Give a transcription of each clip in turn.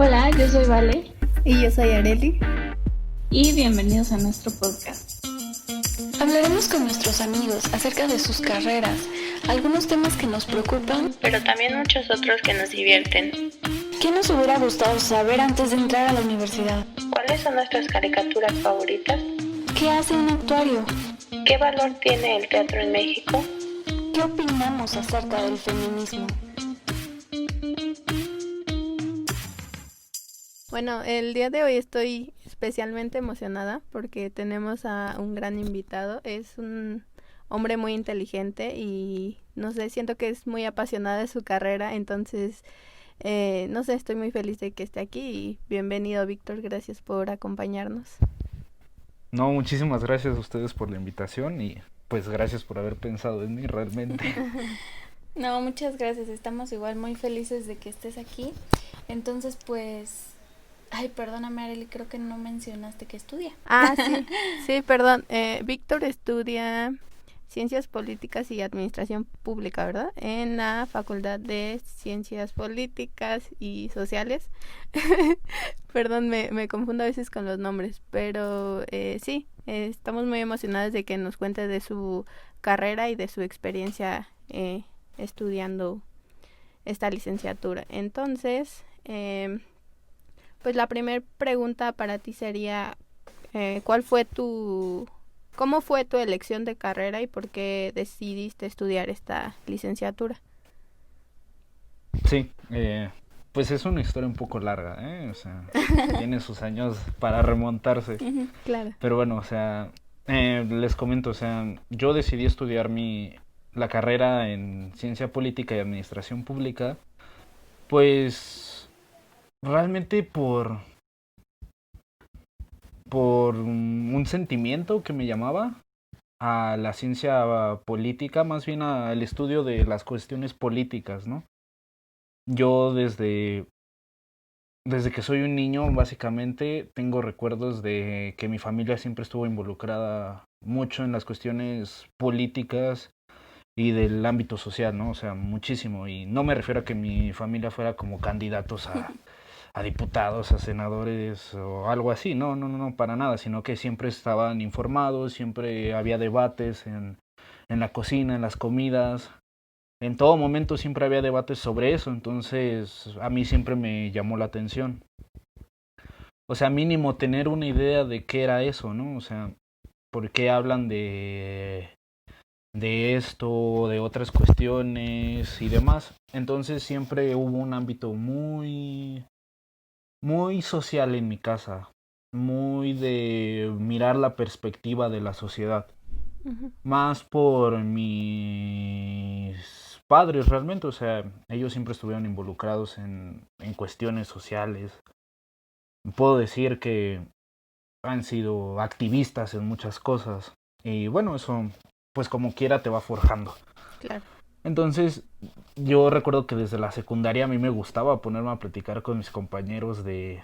Hola, yo soy Vale Y yo soy Areli. y bienvenidos a nuestro podcast. Hablaremos con nuestros amigos acerca de sus carreras, algunos temas que nos preocupan, pero también muchos otros que nos divierten. ¿qué nos hubiera gustado saber antes de entrar a la universidad? ¿Cuáles son nuestras caricaturas favoritas? ¿Qué hace un actuario? ¿Qué valor tiene el teatro en México? ¿Qué opinamos acerca del feminismo? Bueno, el día de hoy estoy especialmente emocionada porque tenemos a un gran invitado. Es un hombre muy inteligente y no sé, siento que es muy apasionado de su carrera, entonces no sé, estoy muy feliz de que esté aquí y bienvenido, Víctor, gracias por acompañarnos. No, muchísimas gracias a ustedes por la invitación y pues gracias por haber pensado en mí realmente. No, muchas gracias, estamos igual muy felices de que estés aquí. Entonces, pues... Ay, perdóname, Arely, creo que no mencionaste que estudia. Ah, sí, sí, perdón. Víctor estudia Ciencias Políticas y Administración Pública, ¿verdad? En la Facultad de Ciencias Políticas y Sociales. Perdón, me confundo a veces con los nombres, pero sí, estamos muy emocionados de que nos cuente de su carrera y de su experiencia estudiando esta licenciatura. Entonces, pues la primera pregunta para ti sería, ¿cómo fue tu elección de carrera y por qué decidiste estudiar esta licenciatura? Sí, pues es una historia un poco larga, ¿eh? O sea, tiene sus años para remontarse. Claro. Pero bueno, o sea, les comento, o sea, yo decidí estudiar la carrera en Ciencia Política y Administración Pública, pues realmente por un sentimiento que me llamaba a la ciencia política, más bien al estudio de las cuestiones políticas, ¿no? Yo desde que soy un niño, básicamente, tengo recuerdos de que mi familia siempre estuvo involucrada mucho en las cuestiones políticas y del ámbito social, ¿no? O sea, muchísimo. Y no me refiero a que mi familia fuera como candidatos a diputados, a senadores o algo así, no, para nada, sino que siempre estaban informados, siempre había debates en la cocina, en las comidas, en todo momento siempre había debates sobre eso, entonces a mí siempre me llamó la atención. O sea, mínimo tener una idea de qué era eso, ¿no? O sea, por qué hablan de esto, de otras cuestiones y demás. Entonces siempre hubo un ámbito muy social en mi casa, muy de mirar la perspectiva de la sociedad, Uh-huh. más por mis padres realmente, o sea, ellos siempre estuvieron involucrados en cuestiones sociales. Puedo decir que han sido activistas en muchas cosas y bueno, eso pues como quiera te va forjando. Claro. Entonces, yo recuerdo que desde la secundaria a mí me gustaba ponerme a platicar con mis compañeros de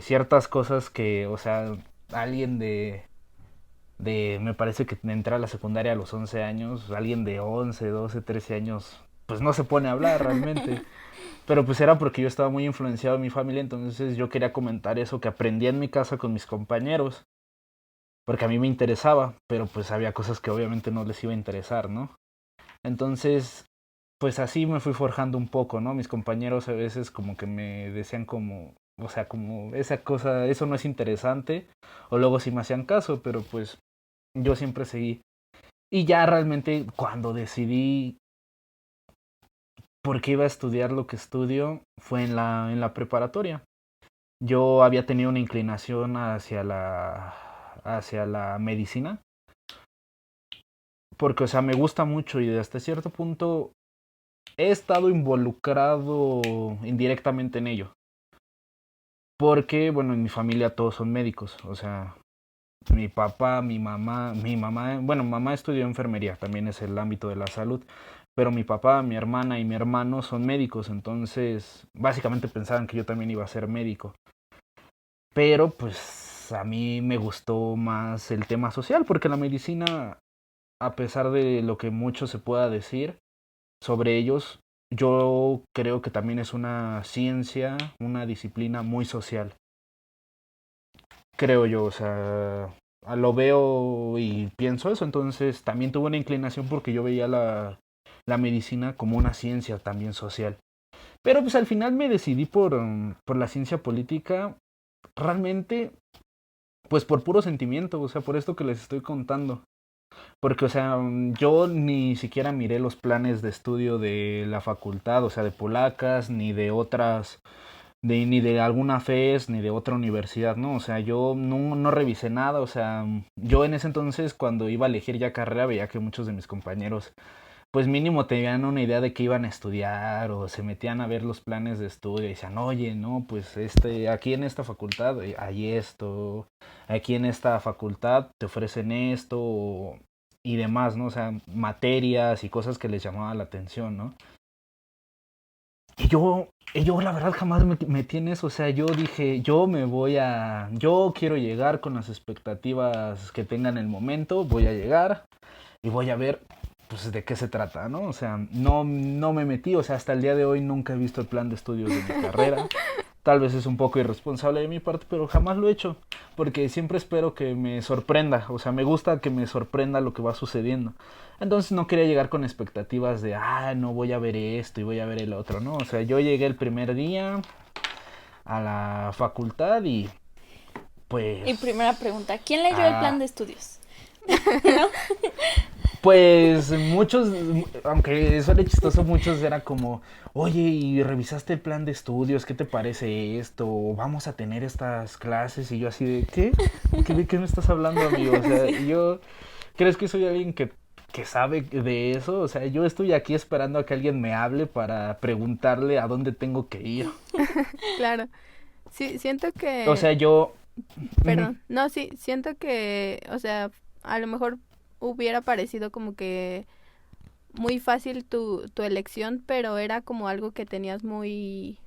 ciertas cosas que, o sea, alguien me parece que entré a la secundaria a los 11 años, alguien de 11 12 13 años, pues no se pone a hablar realmente. Pero pues era porque yo estaba muy influenciado en mi familia, entonces yo quería comentar eso que aprendí en mi casa con mis compañeros, porque a mí me interesaba, pero pues había cosas que obviamente no les iba a interesar, ¿no? Entonces, pues así me fui forjando un poco, ¿no? Mis compañeros a veces como que me decían como, o sea, como esa cosa, eso no es interesante, o luego sí me hacían caso, pero pues yo siempre seguí. Y ya realmente cuando decidí por qué iba a estudiar lo que estudio, fue en la preparatoria. Yo había tenido una inclinación hacia la medicina, porque, o sea, me gusta mucho y hasta cierto punto he estado involucrado indirectamente en ello. Porque, bueno, en mi familia todos son médicos. O sea, mi papá, mi mamá, bueno, mamá estudió enfermería, también es el ámbito de la salud. Pero mi papá, mi hermana y mi hermano son médicos, entonces básicamente pensaban que yo también iba a ser médico. Pero pues a mí me gustó más el tema social, porque la medicina, a pesar de lo que mucho se pueda decir sobre ellos, yo creo que también es una ciencia, una disciplina muy social. Creo yo, o sea, lo veo y pienso eso, entonces también tuve una inclinación porque yo veía la medicina como una ciencia también social. Pero pues al final me decidí por la ciencia política, realmente, pues por puro sentimiento, o sea, por esto que les estoy contando. Porque, o sea, yo ni siquiera miré los planes de estudio de la facultad, o sea, de polacas, ni de otras, ni de alguna FES, ni de otra universidad, ¿no? O sea, yo no revisé nada, o sea, yo en ese entonces cuando iba a elegir ya carrera veía que muchos de mis compañeros pues mínimo tenían una idea de qué iban a estudiar o se metían a ver los planes de estudio y decían, oye, no, pues aquí en esta facultad hay esto, aquí en esta facultad te ofrecen esto y demás, ¿no? O sea, materias y cosas que les llamaban la atención, ¿no? Y yo la verdad jamás me metí en eso, o sea, yo dije, yo quiero llegar con las expectativas que tenga en el momento, voy a llegar y voy a ver pues de qué se trata, ¿no? O sea, no me metí, o sea, hasta el día de hoy nunca he visto el plan de estudios de mi carrera. Tal vez es un poco irresponsable de mi parte, pero jamás lo he hecho, porque siempre espero que me sorprenda, o sea, me gusta que me sorprenda lo que va sucediendo. Entonces no quería llegar con expectativas de, no voy a ver esto y voy a ver el otro, ¿no? O sea, yo llegué el primer día a la facultad y pues... Y primera pregunta, ¿quién leyó el plan de estudios? ¿No? Pues muchos, aunque eso era chistoso, muchos era como, oye, ¿y revisaste el plan de estudios? ¿Qué te parece esto? ¿Vamos a tener estas clases? Y yo así de, ¿qué? ¿De qué me estás hablando, amigo? O sea, yo, ¿crees que soy alguien que sabe de eso? O sea, yo estoy aquí esperando a que alguien me hable para preguntarle a dónde tengo que ir. Claro. Sí, siento que... O sea, yo... Perdón. No, sí, siento que, o sea, a lo mejor hubiera parecido como que muy fácil tu elección, pero era como algo que tenías muy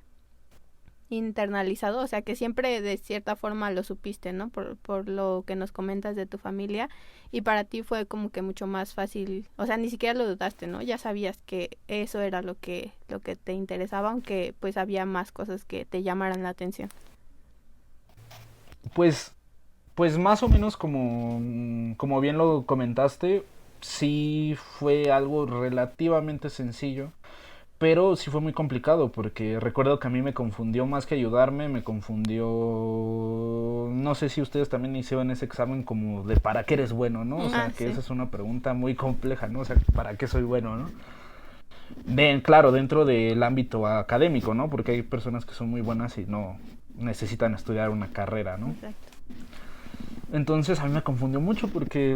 internalizado, o sea, que siempre de cierta forma lo supiste, ¿no? Por lo que nos comentas de tu familia, y para ti fue como que mucho más fácil, o sea, ni siquiera lo dudaste, ¿no? Ya sabías que eso era lo que te interesaba, aunque pues había más cosas que te llamaran la atención. Pues, pues más o menos como bien lo comentaste, sí fue algo relativamente sencillo, pero sí fue muy complicado porque recuerdo que a mí me confundió más que ayudarme, me confundió, no sé si ustedes también hicieron ese examen como de para qué eres bueno, ¿no? O sea, que Sí. esa es una pregunta muy compleja, ¿no? O sea, ¿para qué soy bueno, no? Claro, dentro del ámbito académico, ¿no? Porque hay personas que son muy buenas y no necesitan estudiar una carrera, ¿no? Exacto. Entonces a mí me confundió mucho porque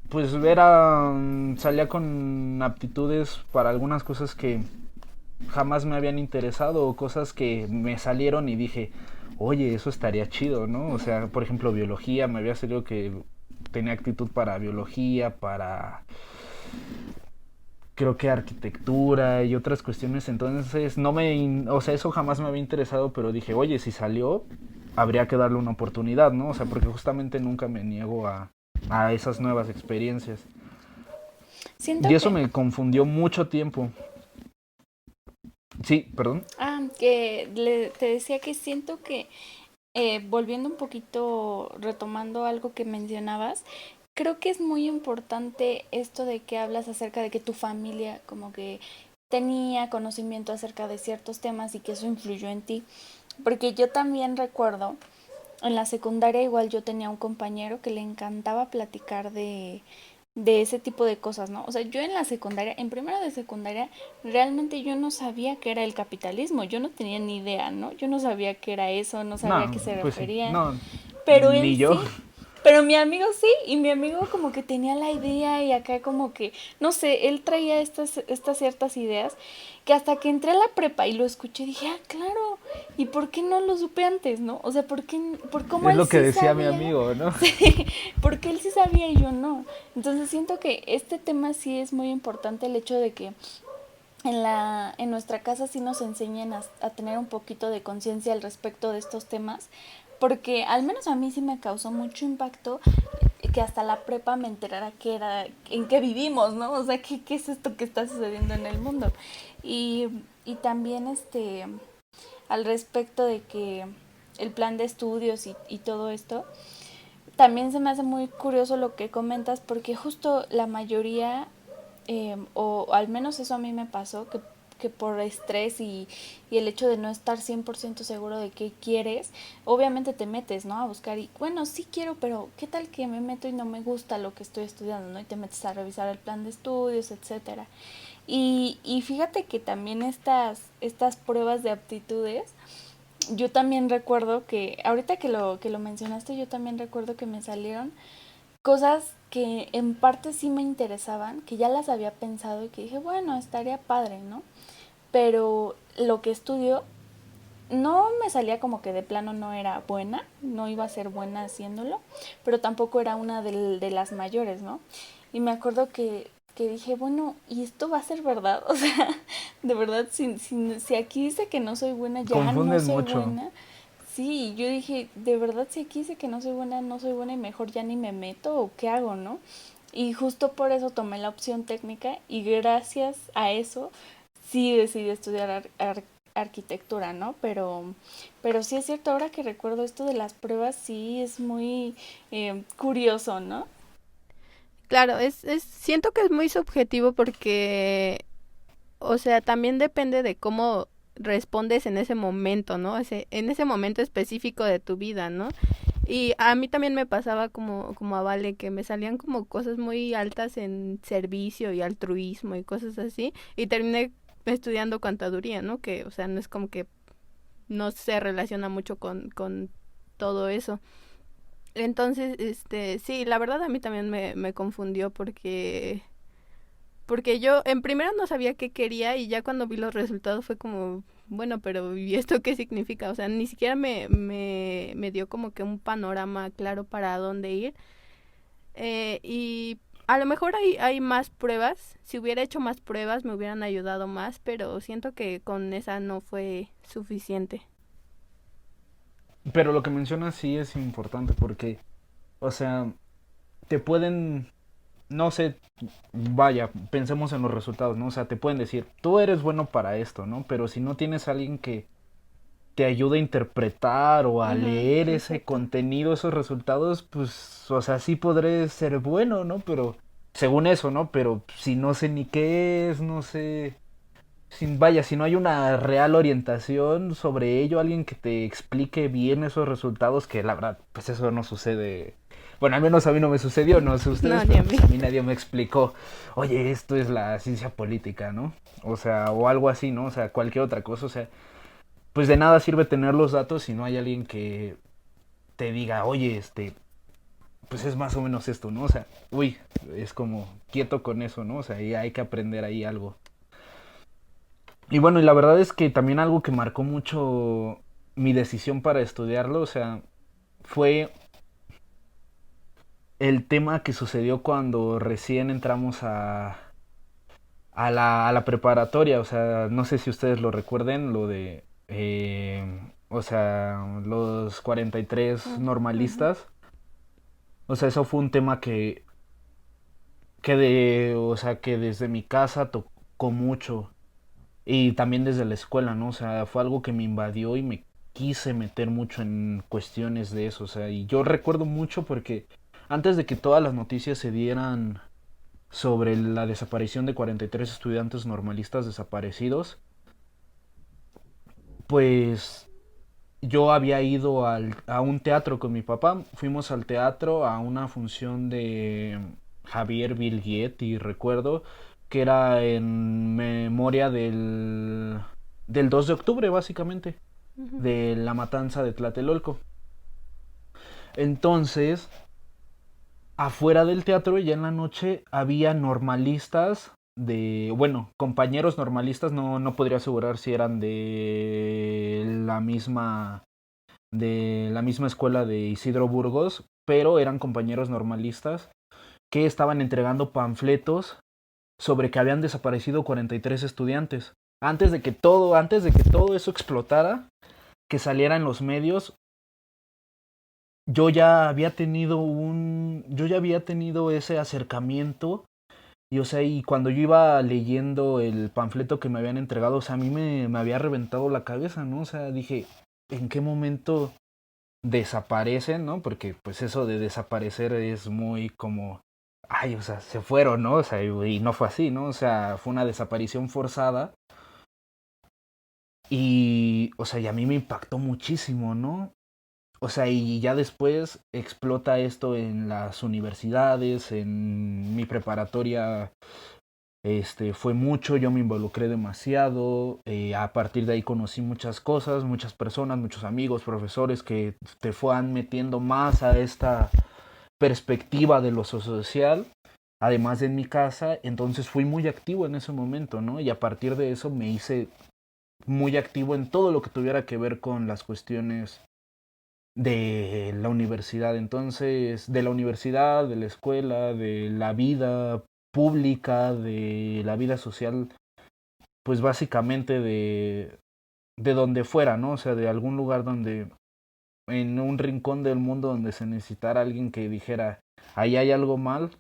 pues salía con aptitudes para algunas cosas que jamás me habían interesado o cosas que me salieron y dije, oye, eso estaría chido, ¿no? O sea, por ejemplo, biología, me había salido que tenía actitud para biología, para creo que arquitectura y otras cuestiones, entonces o sea, eso jamás me había interesado, pero dije, oye, si salió, habría que darle una oportunidad, ¿no? O sea, porque justamente nunca me niego a esas nuevas experiencias. Siento Y eso que... me confundió mucho tiempo. Sí, perdón. Te decía que siento que, volviendo un poquito, retomando algo que mencionabas, creo que es muy importante esto de que hablas acerca de que tu familia como que tenía conocimiento acerca de ciertos temas y que eso influyó en ti. Porque yo también recuerdo, en la secundaria igual yo tenía un compañero que le encantaba platicar de ese tipo de cosas, ¿no? O sea, yo en la secundaria, en primero de secundaria, realmente yo no sabía qué era el capitalismo, yo no tenía ni idea, ¿no? Yo no sabía qué era eso, no sabía a No, qué se pues sí, referían, no, pero él ni yo. sí. Pero mi amigo sí, y mi amigo como que tenía la idea y acá como que, no sé, él traía estas ciertas ideas que hasta que entré a la prepa y lo escuché dije, claro, ¿y por qué no lo supe antes, no? O sea, por cómo Es él lo que sí decía mi sabía? amigo, ¿no? Sí, porque él sí sabía y yo no. Entonces siento que este tema sí es muy importante, el hecho de que en nuestra casa sí nos enseñen a tener un poquito de conciencia al respecto de estos temas, porque al menos a mí sí me causó mucho impacto que hasta la prepa me enterara qué era, en qué vivimos, ¿no? O sea, qué es esto que está sucediendo en el mundo. Y también al respecto de que el plan de estudios y todo esto, también se me hace muy curioso lo que comentas, porque justo la mayoría, o al menos eso a mí me pasó, que por estrés y el hecho de no estar 100% seguro de qué quieres, obviamente te metes, ¿no? A buscar y, bueno, sí quiero, pero ¿qué tal que me meto y no me gusta lo que estoy estudiando, ¿no? Y te metes a revisar el plan de estudios, etcétera. Y fíjate que también estas pruebas de aptitudes, yo también recuerdo que, ahorita que lo mencionaste, yo también recuerdo que me salieron cosas que en parte sí me interesaban, que ya las había pensado y que dije, bueno, estaría padre, ¿no? Pero lo que estudio no me salía como que de plano no era buena, no iba a ser buena haciéndolo, pero tampoco era una de las mayores, ¿no? Y me acuerdo que dije, bueno, ¿y esto va a ser verdad? O sea, de verdad, si aquí dice que no soy buena, ya no Confundes soy mucho. buena. Sí, yo dije, de verdad, si aquí dice que no soy buena, no soy buena y mejor ya ni me meto o qué hago, ¿no? Y justo por eso tomé la opción técnica y gracias a eso sí decidí estudiar arquitectura, ¿no? Pero sí es cierto, ahora que recuerdo esto de las pruebas, sí es muy curioso, ¿no? Claro, siento que es muy subjetivo porque, o sea, también depende de cómo respondes en ese momento, ¿no? En ese momento específico de tu vida, ¿no? Y a mí también me pasaba como a Vale, que me salían como cosas muy altas en servicio y altruismo y cosas así, y terminé estudiando contaduría, ¿no? Que, o sea, no es como que no se relaciona mucho con todo eso. Entonces, sí, la verdad a mí también me confundió porque yo en primero no sabía qué quería y ya cuando vi los resultados fue como, bueno, pero ¿y esto qué significa? O sea, ni siquiera me dio como que un panorama claro para dónde ir. Y a lo mejor hay más pruebas. Si hubiera hecho más pruebas me hubieran ayudado más, pero siento que con esa no fue suficiente. Pero lo que mencionas sí es importante porque, o sea, te pueden, no sé, vaya, pensemos en los resultados, ¿no? O sea, te pueden decir, tú eres bueno para esto, ¿no? Pero si no tienes a alguien que te ayude a interpretar o a Ujú, leer ese exacto. contenido, esos resultados, pues, o sea, sí podré ser bueno, ¿no? Pero, según eso, ¿no? Pero si no sé ni qué es, no sé, vaya, si no hay una real orientación sobre ello, alguien que te explique bien esos resultados, que la verdad, pues eso no sucede. Bueno, al menos a mí no me sucedió, no sé No, ustedes, ni pero a mí. pues a mí nadie me explicó, oye, esto es la ciencia política, ¿no? O sea, o algo así, ¿no? O sea, cualquier otra cosa, o sea, pues de nada sirve tener los datos si no hay alguien que te diga, oye, pues es más o menos esto, ¿no? O sea, uy, es como quieto con eso, ¿no? O sea, y hay que aprender ahí algo. Y bueno, y la verdad es que también algo que marcó mucho mi decisión para estudiarlo, o sea, fue el tema que sucedió cuando recién entramos a la preparatoria, o sea, no sé si ustedes lo recuerden, lo de, o sea, los 43 Mm, ujú. normalistas, o sea, eso fue un tema o sea, que desde mi casa tocó mucho. Y también desde la escuela, ¿no? O sea, fue algo que me invadió y me quise meter mucho en cuestiones de eso. O sea, y yo recuerdo mucho porque antes de que todas las noticias se dieran sobre la desaparición de 43 estudiantes normalistas desaparecidos, pues yo había ido a un teatro con mi papá. Fuimos al teatro a una función de Javier Vilguietti, recuerdo, que era en memoria del 2 de octubre, básicamente, Ujú. de la matanza de Tlatelolco. Entonces, afuera del teatro, ya en la noche, había normalistas bueno, compañeros normalistas, no podría asegurar si eran de la misma escuela de Isidro Burgos, pero eran compañeros normalistas que estaban entregando panfletos sobre que habían desaparecido 43 estudiantes. Antes de que todo eso explotara, que saliera en los medios, yo ya había tenido ese acercamiento. Y o sea, y cuando yo iba leyendo el panfleto que me habían entregado, o sea, a mí me había reventado la cabeza, ¿no? O sea, dije, ¿en qué momento desaparecen, ¿no? Porque pues eso de desaparecer es muy como, ay, o sea, se fueron, ¿no? O sea, y no fue así, ¿no? O sea, fue una desaparición forzada. Y, o sea, y a mí me impactó muchísimo, ¿no? O sea, y ya después explota esto en las universidades, en mi preparatoria, fue mucho, yo me involucré demasiado, a partir de ahí conocí muchas cosas, muchas personas, muchos amigos, profesores que te fueron metiendo más a esta perspectiva de lo social, además de en mi casa, entonces fui muy activo en ese momento, ¿no? Y a partir de eso me hice muy activo en todo lo que tuviera que ver con las cuestiones de la universidad, entonces, de la universidad, de la escuela, de la vida pública, de la vida social, pues básicamente de donde fuera, ¿no? O sea, de algún lugar donde, en un rincón del mundo donde se necesitara alguien que dijera, ahí hay algo mal,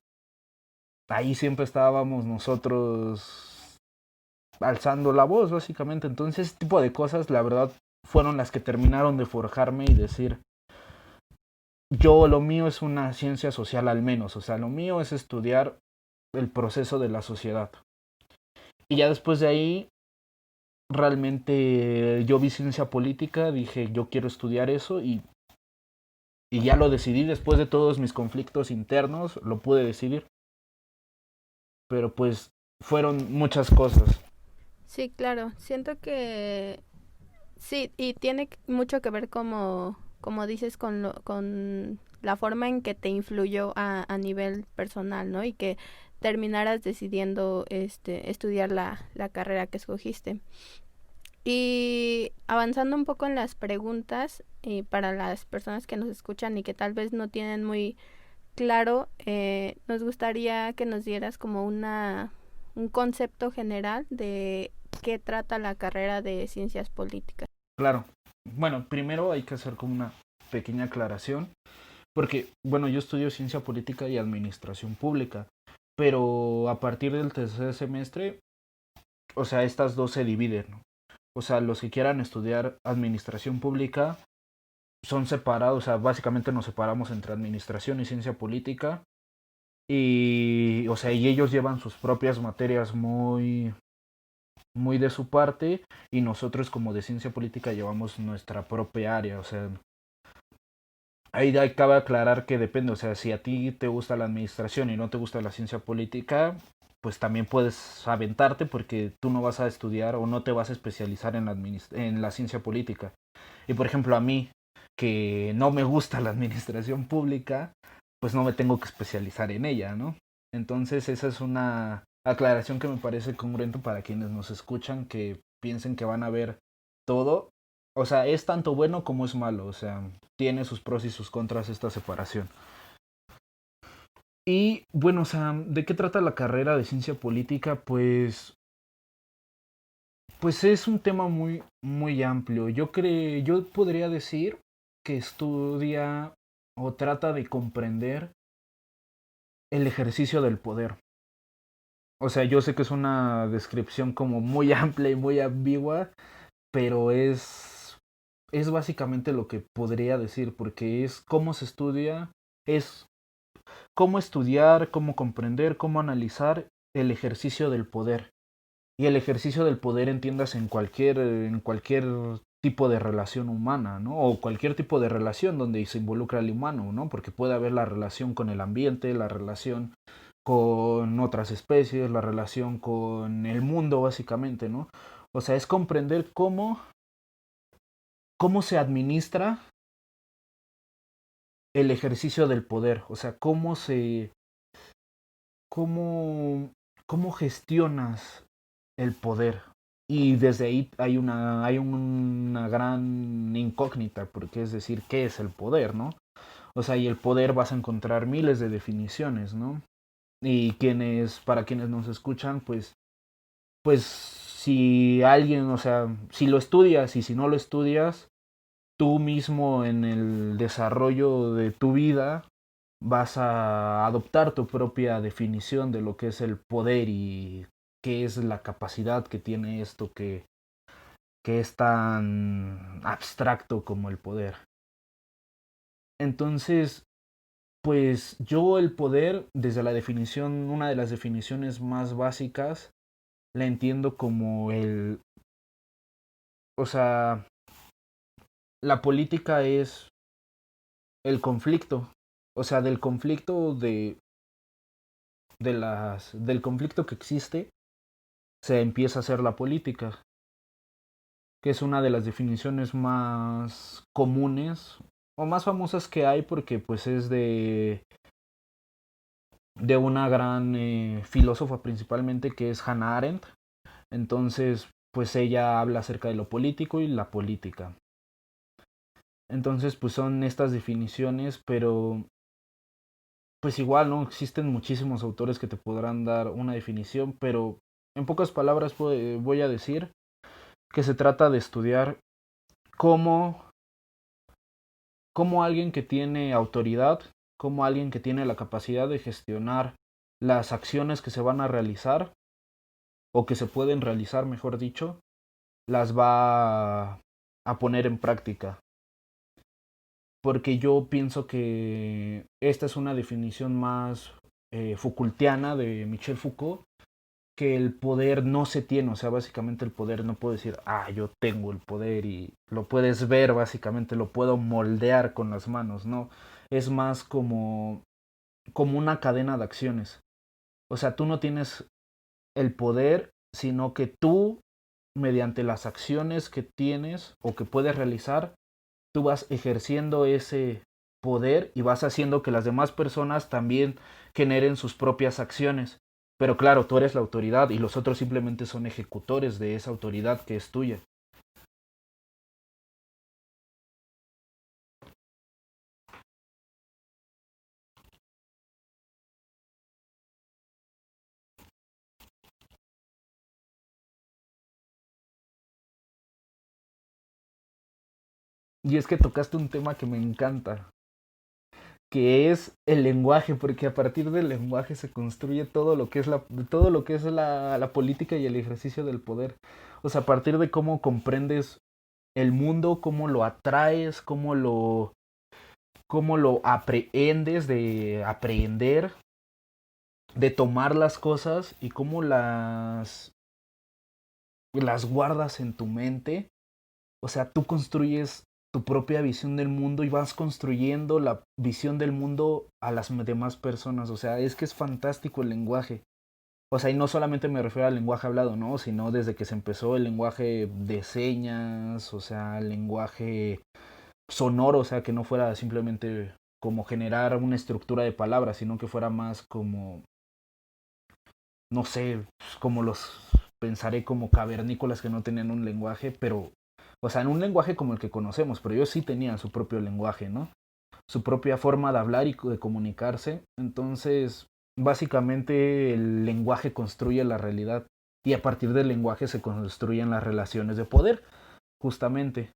ahí siempre estábamos nosotros alzando la voz, básicamente. Entonces, ese tipo de cosas, la verdad, fueron las que terminaron de forjarme y decir, yo lo mío es una ciencia social al menos, o sea, lo mío es estudiar el proceso de la sociedad. Y ya después de ahí, realmente yo vi ciencia política, dije, yo quiero estudiar eso y ya lo decidí después de todos mis conflictos internos, lo pude decidir. Pero pues fueron muchas cosas. Sí, claro. Siento que sí, y tiene mucho que ver como dices con la forma en que te influyó a nivel personal, ¿no? Y que terminaras decidiendo estudiar la carrera que escogiste. Y avanzando un poco en las preguntas, para las personas que nos escuchan y que tal vez no tienen muy claro, nos gustaría que nos dieras como un concepto general de qué trata la carrera de ciencias políticas. Claro. Bueno, primero hay que hacer como una pequeña aclaración, porque, bueno, yo estudio ciencia política y administración pública, pero a partir del tercer semestre, o sea, estas dos se dividen, ¿no? O sea, los que quieran estudiar administración pública son separados, o sea, básicamente nos separamos entre administración y ciencia política. Y, o sea, y ellos llevan sus propias materias muy de su parte y nosotros como de ciencia política llevamos nuestra propia área, o sea, ahí cabe aclarar que depende, o sea, si a ti te gusta la administración y no te gusta la ciencia política, pues también puedes aventarte porque tú no vas a estudiar o no te vas a especializar en la ciencia política. Y por ejemplo, a mí, que no me gusta la administración pública, pues no me tengo que especializar en ella, ¿no? Entonces esa es una aclaración que me parece congruente para quienes nos escuchan, que piensen que van a ver todo. O sea, es tanto bueno como es malo, o sea, tiene sus pros y sus contras esta separación. Y bueno, o sea, ¿de qué trata la carrera de ciencia política? Pues es un tema muy amplio. Yo podría decir que estudia o trata de comprender el ejercicio del poder. O sea, yo sé que es una descripción como muy amplia y muy ambigua, pero es básicamente lo que podría decir, porque es cómo se estudia, es cómo estudiar, cómo comprender, cómo analizar el ejercicio del poder. Y el ejercicio del poder entiendas en cualquier tipo de relación humana, ¿no? O cualquier tipo de relación donde se involucra el humano, ¿no? Porque puede haber la relación con el ambiente, la relación con otras especies, la relación con el mundo, básicamente, ¿no? O sea, es comprender cómo se administra el ejercicio del poder, o sea, cómo, cómo gestionas el poder. Y desde ahí hay una gran incógnita, porque es decir, ¿qué es el poder, no? O sea, y el poder vas a encontrar miles de definiciones, ¿no? Y para quienes nos escuchan, pues si alguien, o sea, si lo estudias y si no lo estudias, tú mismo en el desarrollo de tu vida vas a adoptar tu propia definición de lo que es el poder y qué es la capacidad que tiene esto que es tan abstracto como el poder. Entonces, pues yo el poder, desde la definición, una de las definiciones más básicas, la entiendo como o sea, la política es el conflicto, o sea, del conflicto del conflicto que existe, se empieza a hacer la política, que es una de las definiciones más comunes o más famosas que hay porque pues es de una gran filósofa principalmente que es Hannah Arendt. Entonces, pues ella habla acerca de lo político y la política. Entonces, pues son estas definiciones, pero pues igual, ¿no? Existen muchísimos autores que te podrán dar una definición, pero en pocas palabras voy a decir que se trata de estudiar cómo, cómo alguien que tiene autoridad, cómo alguien que tiene la capacidad de gestionar las acciones que se van a realizar, o que se pueden realizar, mejor dicho, las va a poner en práctica. Porque yo pienso que esta es una definición más Foucaultiana de Michel Foucault, que el poder no se tiene, o sea, básicamente el poder no puedo decir, yo tengo el poder y lo puedes ver, básicamente lo puedo moldear con las manos, no, es más como una cadena de acciones. O sea, tú no tienes el poder, sino que tú, mediante las acciones que tienes o que puedes realizar, tú vas ejerciendo ese poder y vas haciendo que las demás personas también generen sus propias acciones. Pero claro, tú eres la autoridad y los otros simplemente son ejecutores de esa autoridad que es tuya. Y es que tocaste un tema que me encanta, que es el lenguaje, porque a partir del lenguaje se construye todo lo que es la política y el ejercicio del poder. O sea, a partir de cómo comprendes el mundo, cómo lo atraes, cómo lo aprehendes de aprehender, de tomar las cosas y cómo las guardas en tu mente. O sea, tú construyes tu propia visión del mundo y vas construyendo la visión del mundo a las demás personas. O sea, es que es fantástico el lenguaje. O sea, y no solamente me refiero al lenguaje hablado, ¿no? Sino desde que se empezó el lenguaje de señas, o sea, el lenguaje sonoro, o sea, que no fuera simplemente como generar una estructura de palabras, sino que fuera más como, no sé, como pensaré como cavernícolas que no tenían un lenguaje, pero, o sea, en un lenguaje como el que conocemos, pero ellos sí tenían su propio lenguaje, ¿no? Su propia forma de hablar y de comunicarse. Entonces, básicamente el lenguaje construye la realidad y a partir del lenguaje se construyen las relaciones de poder, justamente.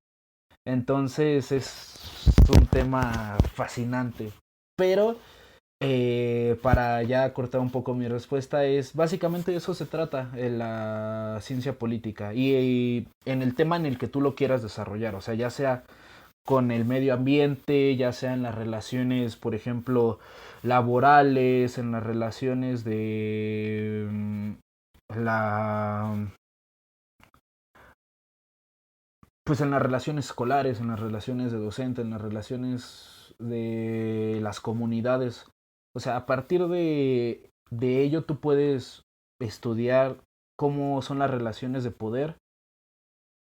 Entonces es un tema fascinante. Pero para ya cortar un poco mi respuesta es básicamente de eso se trata la ciencia política y en el tema en el que tú lo quieras desarrollar, o sea, ya sea con el medio ambiente, ya sea en las relaciones, por ejemplo, laborales, en las relaciones de la pues en las relaciones escolares, en las relaciones de docente, en las relaciones de las comunidades. O sea, a partir de ello tú puedes estudiar cómo son las relaciones de poder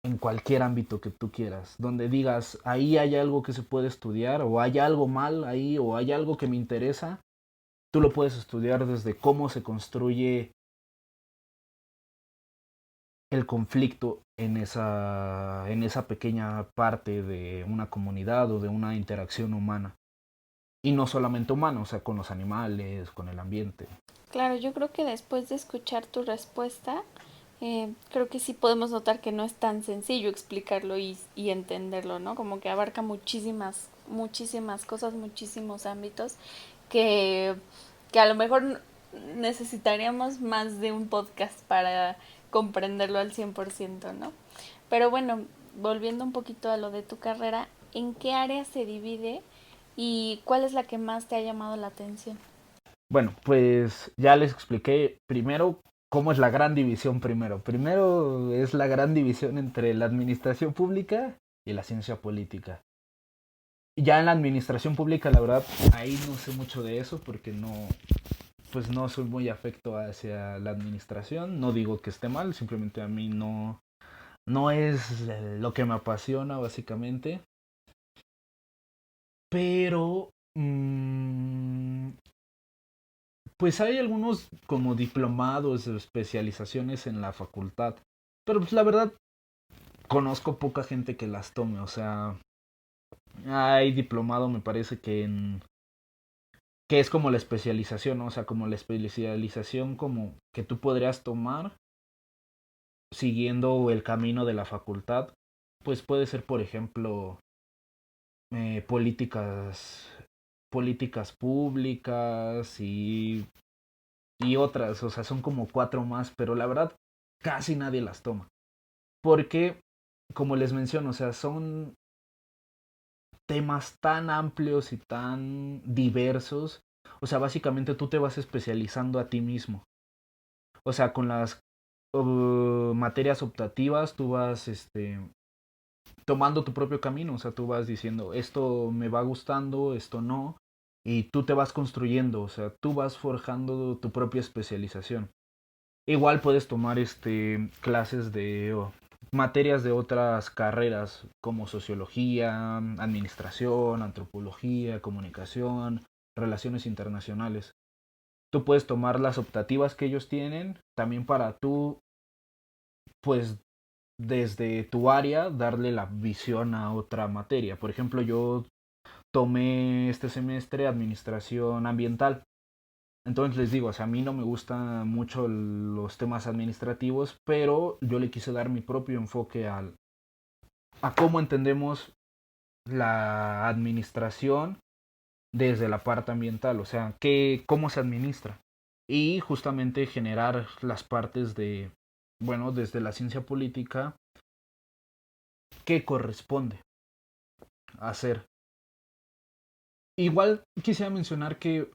en cualquier ámbito que tú quieras, donde digas, ahí hay algo que se puede estudiar, o hay algo mal ahí, o hay algo que me interesa, tú lo puedes estudiar desde cómo se construye el conflicto en esa pequeña parte de una comunidad o de una interacción humana. Y no solamente humana, o sea, con los animales, con el ambiente. Claro, yo creo que después de escuchar tu respuesta, creo que sí podemos notar que no es tan sencillo explicarlo y entenderlo, ¿no? Como que abarca muchísimas cosas, muchísimos ámbitos que, que a lo mejor necesitaríamos más de un podcast para comprenderlo al 100%, ¿no? Pero bueno, volviendo un poquito a lo de tu carrera, ¿en qué área se divide y cuál es la que más te ha llamado la atención? Bueno, pues ya les expliqué primero cómo es la gran división primero. Primero es la gran división entre la administración pública y la ciencia política. Ya en la administración pública, la verdad, ahí no sé mucho de eso porque pues no soy muy afecto hacia la administración. No digo que esté mal, simplemente a mí no es lo que me apasiona básicamente. Pero pues hay algunos como diplomados o especializaciones en la facultad. Pero pues la verdad conozco poca gente que las tome. O sea, hay diplomado me parece que es como la especialización, ¿no? O sea, como la especialización como que tú podrías tomar siguiendo el camino de la facultad. Pues puede ser, por ejemplo, políticas públicas y otras, o sea, son como 4 más, pero la verdad casi nadie las toma. Porque, como les menciono, o sea, son temas tan amplios y tan diversos. O sea, básicamente tú te vas especializando a ti mismo. O sea, con las materias optativas tú vas tomando tu propio camino. O sea, tú vas diciendo, esto me va gustando, esto no. Y tú te vas construyendo, o sea, tú vas forjando tu propia especialización. Igual puedes tomar clases de materias de otras carreras como sociología, administración, antropología, comunicación, relaciones internacionales. Tú puedes tomar las optativas que ellos tienen también para tú, pues desde tu área, darle la visión a otra materia. Por ejemplo, yo tomé este semestre administración ambiental. Entonces les digo, o sea, a mí no me gustan mucho los temas administrativos, pero yo le quise dar mi propio enfoque a cómo entendemos la administración desde la parte ambiental, o sea, cómo se administra. Y justamente generar las partes bueno, desde la ciencia política, qué corresponde hacer. Igual quisiera mencionar que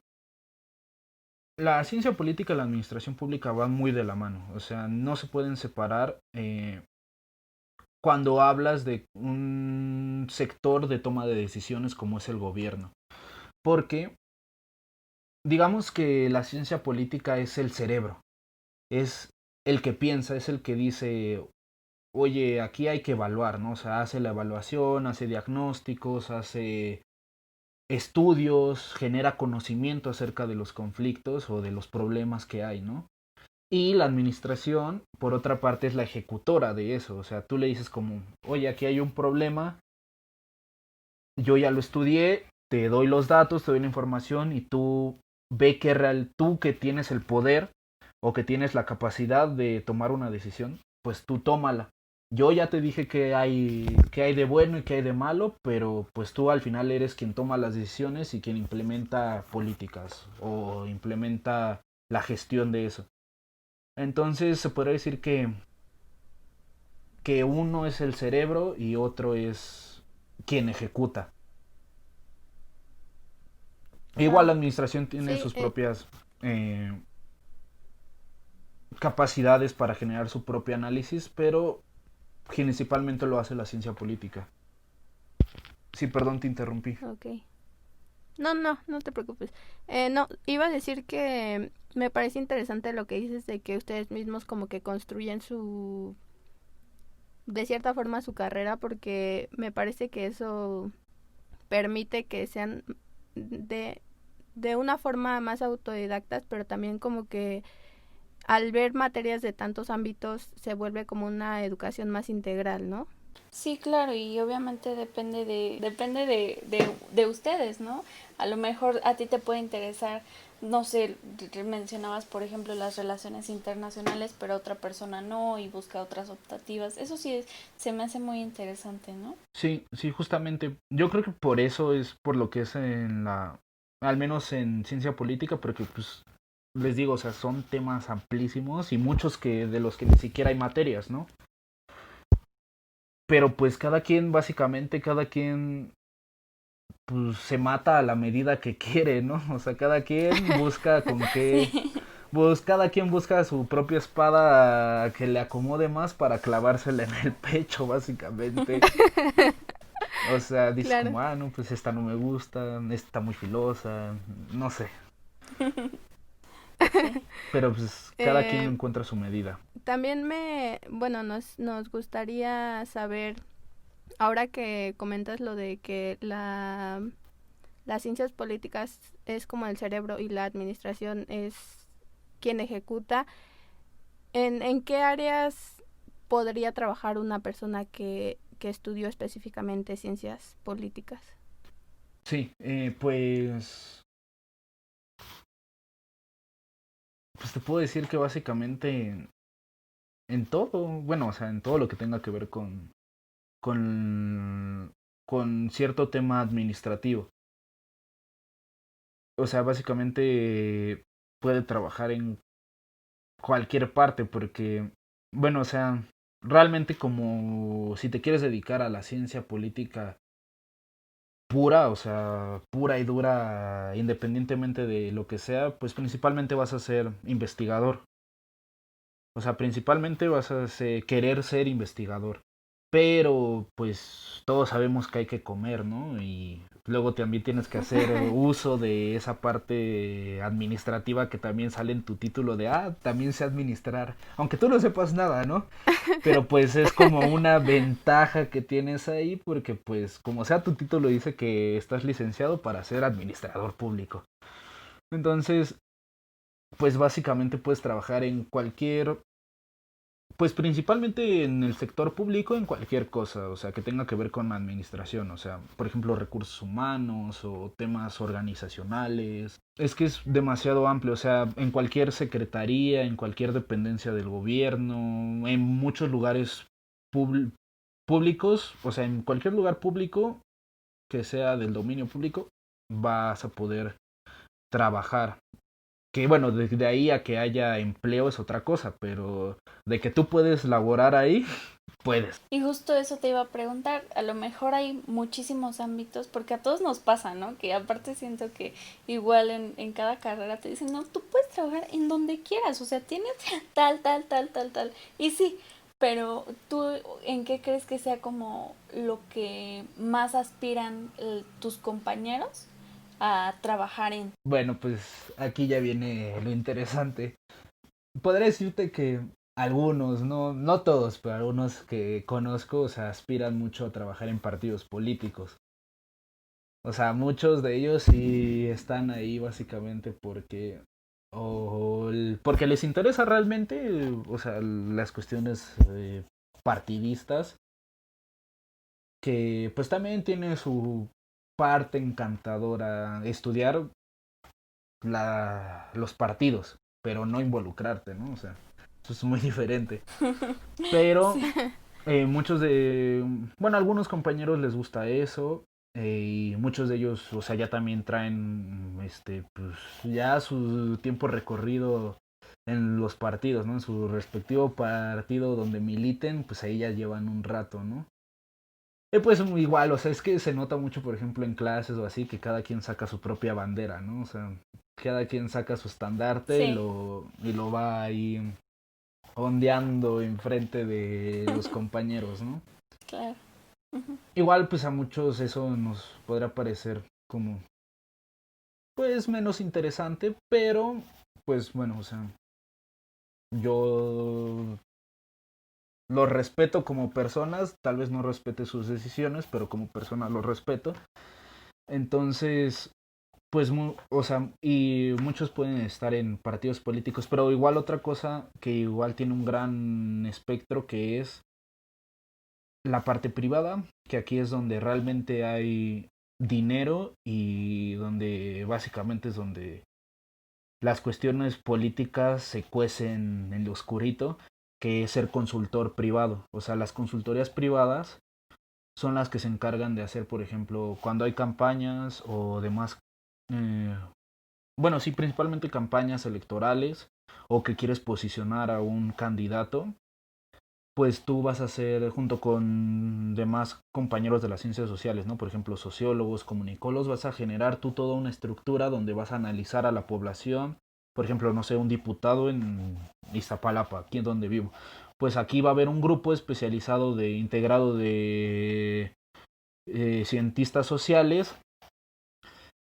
la ciencia política y la administración pública van muy de la mano, o sea, no se pueden separar cuando hablas de un sector de toma de decisiones como es el gobierno. Porque digamos que la ciencia política es el cerebro, es el que piensa, es el que dice, oye, aquí hay que evaluar, ¿no? O sea, hace la evaluación, hace diagnósticos, hace estudios, genera conocimiento acerca de los conflictos o de los problemas que hay, ¿no? Y la administración, por otra parte, es la ejecutora de eso. O sea, tú le dices como, oye, aquí hay un problema, yo ya lo estudié, te doy los datos, te doy la información y tú ve tú que tienes el poder o que tienes la capacidad de tomar una decisión, pues tú tómala. Yo ya te dije que hay de bueno y que hay de malo, pero pues tú al final eres quien toma las decisiones y quien implementa políticas o implementa la gestión de eso. Entonces se podría decir que uno es el cerebro y otro es quien ejecuta. Igual la Wow. administración tiene Sí, sus propias eh, capacidades para generar su propio análisis, pero principalmente lo hace la ciencia política. Sí, perdón, te interrumpí. ok. No, no, no te preocupes. No, iba a decir que me parece interesante lo que dices de que ustedes mismos como que construyen de cierta forma su carrera, porque me parece que eso permite que sean de, de una forma más autodidactas, pero también como que al ver materias de tantos ámbitos se vuelve como una educación más integral, ¿no? Sí, claro, y obviamente depende de ustedes, ¿no? A lo mejor a ti te puede interesar no sé, mencionabas por ejemplo las relaciones internacionales, pero otra persona no y busca otras optativas. Eso sí se me hace muy interesante, ¿no? Sí, sí, justamente. Yo creo que por eso es por lo que es al menos en ciencia política, porque pues les digo, o sea, son temas amplísimos y muchos que de los que ni siquiera hay materias, ¿no? Pero pues cada quien pues se mata a la medida que quiere, ¿no? O sea, cada quien busca con qué, Sí, pues cada quien busca su propia espada que le acomode más para clavársela en el pecho, básicamente. O sea, dices Claro. como, no, pues esta no me gusta, esta está muy filosa, no sé. sí. Pero pues cada quien Eh, encuentra su medida. También bueno, nos gustaría saber, ahora que comentas lo de que las ciencias políticas es como el cerebro y la administración es quien ejecuta, ¿en qué áreas podría trabajar una persona que estudió específicamente ciencias políticas? Sí, pues te puedo decir que básicamente en todo, bueno, o sea, en todo lo que tenga que ver con, con cierto tema administrativo. O sea, básicamente puede trabajar en cualquier parte porque, bueno, o sea, realmente como si te quieres dedicar a la ciencia política pura, o sea, pura y dura, independientemente de lo que sea, pues principalmente vas a ser investigador. O sea, principalmente vas a querer ser investigador. Pero pues todos sabemos que hay que comer, ¿no? Y luego también tienes que hacer uso de esa parte administrativa que también sale en tu título de, también sé administrar. Aunque tú no sepas nada, ¿no? Pero pues es como una ventaja que tienes ahí porque pues como sea tu título dice que estás licenciado para ser administrador público. Entonces, pues básicamente puedes trabajar en cualquier, pues principalmente en el sector público, en cualquier cosa, o sea, que tenga que ver con administración, o sea, por ejemplo, recursos humanos o temas organizacionales. Es que es demasiado amplio, o sea, en cualquier secretaría, en cualquier dependencia del gobierno, en muchos lugares públicos, o sea, en cualquier lugar público que sea del dominio público, vas a poder trabajar. Que bueno, de ahí a que haya empleo es otra cosa, pero de que tú puedes laborar ahí, puedes. Y justo eso te iba a preguntar, a lo mejor hay muchísimos ámbitos, porque a todos nos pasa, ¿no? Que aparte siento que igual en cada carrera te dicen, no, tú puedes trabajar en donde quieras, o sea, tienes tal, tal, tal, tal, tal. Y sí, pero tú, ¿en qué crees que sea como lo que más aspiran tus compañeros a trabajar en? Bueno, pues aquí ya viene lo interesante. Podría decirte que algunos, no todos, pero algunos que conozco, o sea, aspiran mucho a trabajar en partidos políticos. O sea, muchos de ellos sí están ahí básicamente porque les interesa realmente, o sea, las cuestiones partidistas, que pues también tiene su parte encantadora estudiar los partidos, pero no involucrarte, ¿no? O sea, eso es muy diferente. Pero Sí, bueno, a algunos compañeros les gusta eso, y muchos de ellos, o sea, ya también traen, pues ya su tiempo recorrido en los partidos, ¿no? En su respectivo partido donde militen, pues ahí ya llevan un rato, ¿no? Pues igual, o sea, es que se nota mucho, por ejemplo, en clases o así, que cada quien saca su propia bandera, ¿no? O sea, cada quien saca su estandarte y sí, lo va ahí ondeando enfrente de los compañeros, ¿no? claro. Ujú. Igual, pues a muchos eso nos podrá parecer como, pues, menos interesante, pero, pues, bueno, o sea, yo los respeto como personas, tal vez no respete sus decisiones, pero como persona los respeto. Entonces, pues, o sea, y muchos pueden estar en partidos políticos, pero igual otra cosa que igual tiene un gran espectro que es la parte privada, que aquí es donde realmente hay dinero y donde básicamente es donde las cuestiones políticas se cuecen en lo oscurito, que es ser consultor privado. O sea, las consultorías privadas son las que se encargan de hacer, por ejemplo, cuando hay campañas o demás, eh, bueno, sí, principalmente campañas electorales o que quieres posicionar a un candidato, pues tú vas a hacer junto con demás compañeros de las ciencias sociales, ¿no? Por ejemplo, sociólogos, comunicólogos, vas a generar tú toda una estructura donde vas a analizar a la población. Por ejemplo, no sé, un diputado en Iztapalapa, aquí en donde vivo. Pues aquí va a haber un grupo especializado de integrado de cientistas sociales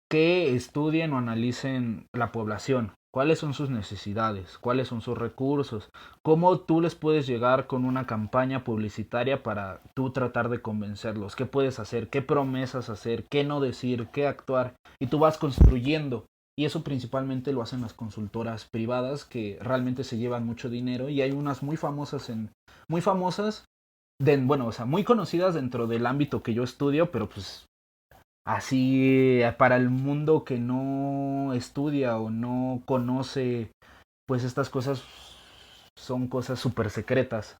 que estudien o analicen la población, cuáles son sus necesidades, cuáles son sus recursos, cómo tú les puedes llegar con una campaña publicitaria para tú tratar de convencerlos, qué puedes hacer, qué promesas hacer, qué no decir, qué actuar, y tú vas construyendo. Y eso principalmente lo hacen las consultoras privadas que realmente se llevan mucho dinero y hay unas muy famosas bueno, o sea, muy conocidas dentro del ámbito que yo estudio, pero pues así para el mundo que no estudia o no conoce, pues estas cosas son cosas súper secretas.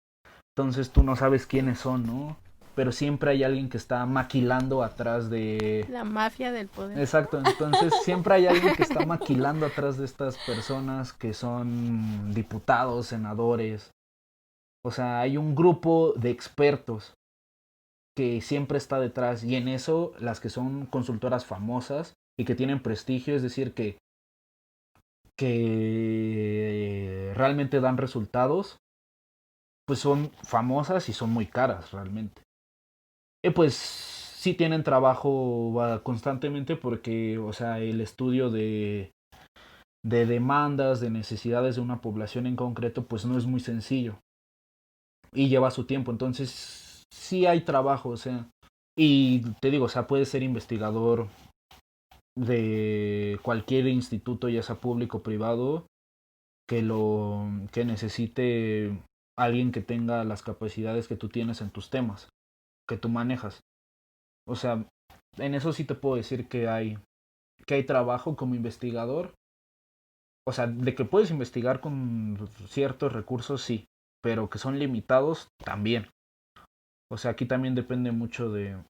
Entonces tú no sabes quiénes son, ¿no? Pero siempre hay alguien que está maquilando atrás de... La mafia del poder. Exacto, entonces siempre hay alguien que está maquilando atrás de estas personas que son diputados, senadores. O sea, hay un grupo de expertos que siempre está detrás y en eso las que son consultoras famosas y que tienen prestigio, es decir, que realmente dan resultados, pues son famosas y son muy caras realmente. Y pues sí tienen trabajo constantemente porque, o sea, el estudio de demandas, de necesidades de una población en concreto, pues no es muy sencillo y lleva su tiempo, entonces sí hay trabajo, o sea, y te digo, o sea, puedes ser investigador de cualquier instituto, ya sea público o privado, que necesite alguien que tenga las capacidades que tú tienes en tus temas, que tú manejas. O sea, en eso sí te puedo decir que hay trabajo como investigador. O sea, de que puedes investigar con ciertos recursos, sí, pero que son limitados también. O sea, aquí también depende mucho de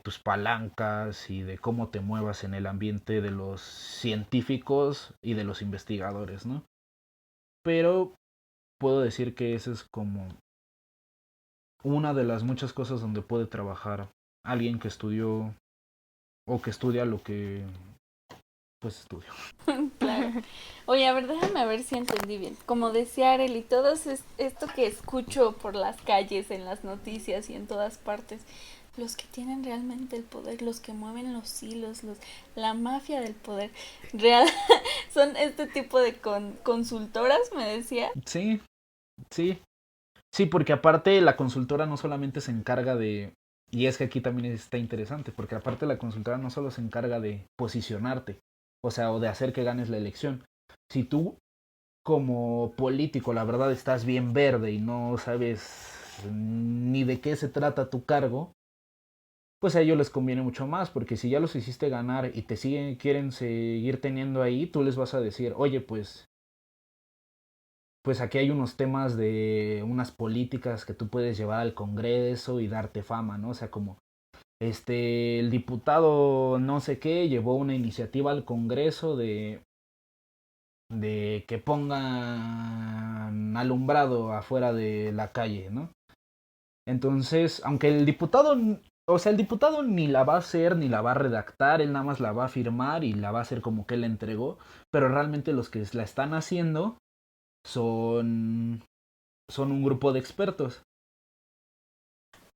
tus palancas y de cómo te muevas en el ambiente de los científicos y de los investigadores, ¿no? Pero puedo decir que esa es como una de las muchas cosas donde puede trabajar alguien que estudió o que estudia lo que pues estudio. Claro. Oye, a ver, déjame ver si entendí bien. Como decía Arely, todo esto que escucho por las calles, en las noticias y en todas partes, los que tienen realmente el poder, los que mueven los hilos, la mafia del poder, real, son este tipo de consultoras, me decía. Sí, sí. Sí, porque aparte la consultora no solamente se encarga de... Y es que aquí también está interesante, porque aparte la consultora no solo se encarga de posicionarte, o sea, o de hacer que ganes la elección. Si tú como político, la verdad, estás bien verde y no sabes ni de qué se trata tu cargo, pues a ellos les conviene mucho más, porque si ya los hiciste ganar y quieren seguir teniendo ahí, tú les vas a decir, oye, pues aquí hay unos temas de unas políticas que tú puedes llevar al Congreso y darte fama, ¿no? O sea, como el diputado no sé qué llevó una iniciativa al Congreso de que pongan alumbrado afuera de la calle, ¿no? Entonces, aunque el diputado, o sea, el diputado ni la va a hacer, ni la va a redactar, él nada más la va a firmar y la va a hacer como que él la entregó, pero realmente los que la están haciendo son, son un grupo de expertos.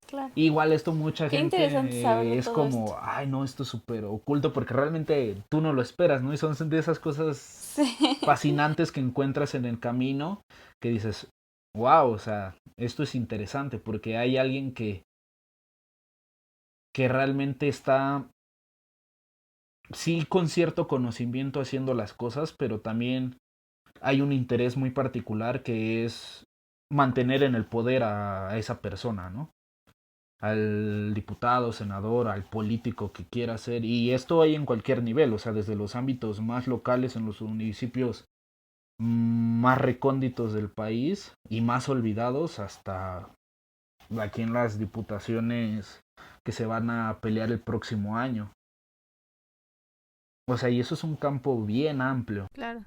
Claro. Igual esto mucha Qué gente interesante saberlo es todo como, esto. ay no, esto es súper oculto porque realmente tú no lo esperas, ¿no? Y son de esas cosas Sí. fascinantes que encuentras en el camino que dices, wow, o sea, esto es interesante porque hay alguien que realmente está, sí, con cierto conocimiento haciendo las cosas, pero también hay un interés muy particular que es mantener en el poder a esa persona, ¿no? al diputado, senador, al político que quiera ser. Y esto hay en cualquier nivel, o sea, desde los ámbitos más locales, en los municipios más recónditos del país y más olvidados, hasta aquí en las diputaciones que se van a pelear el próximo año. O sea, y eso es un campo bien amplio. Claro.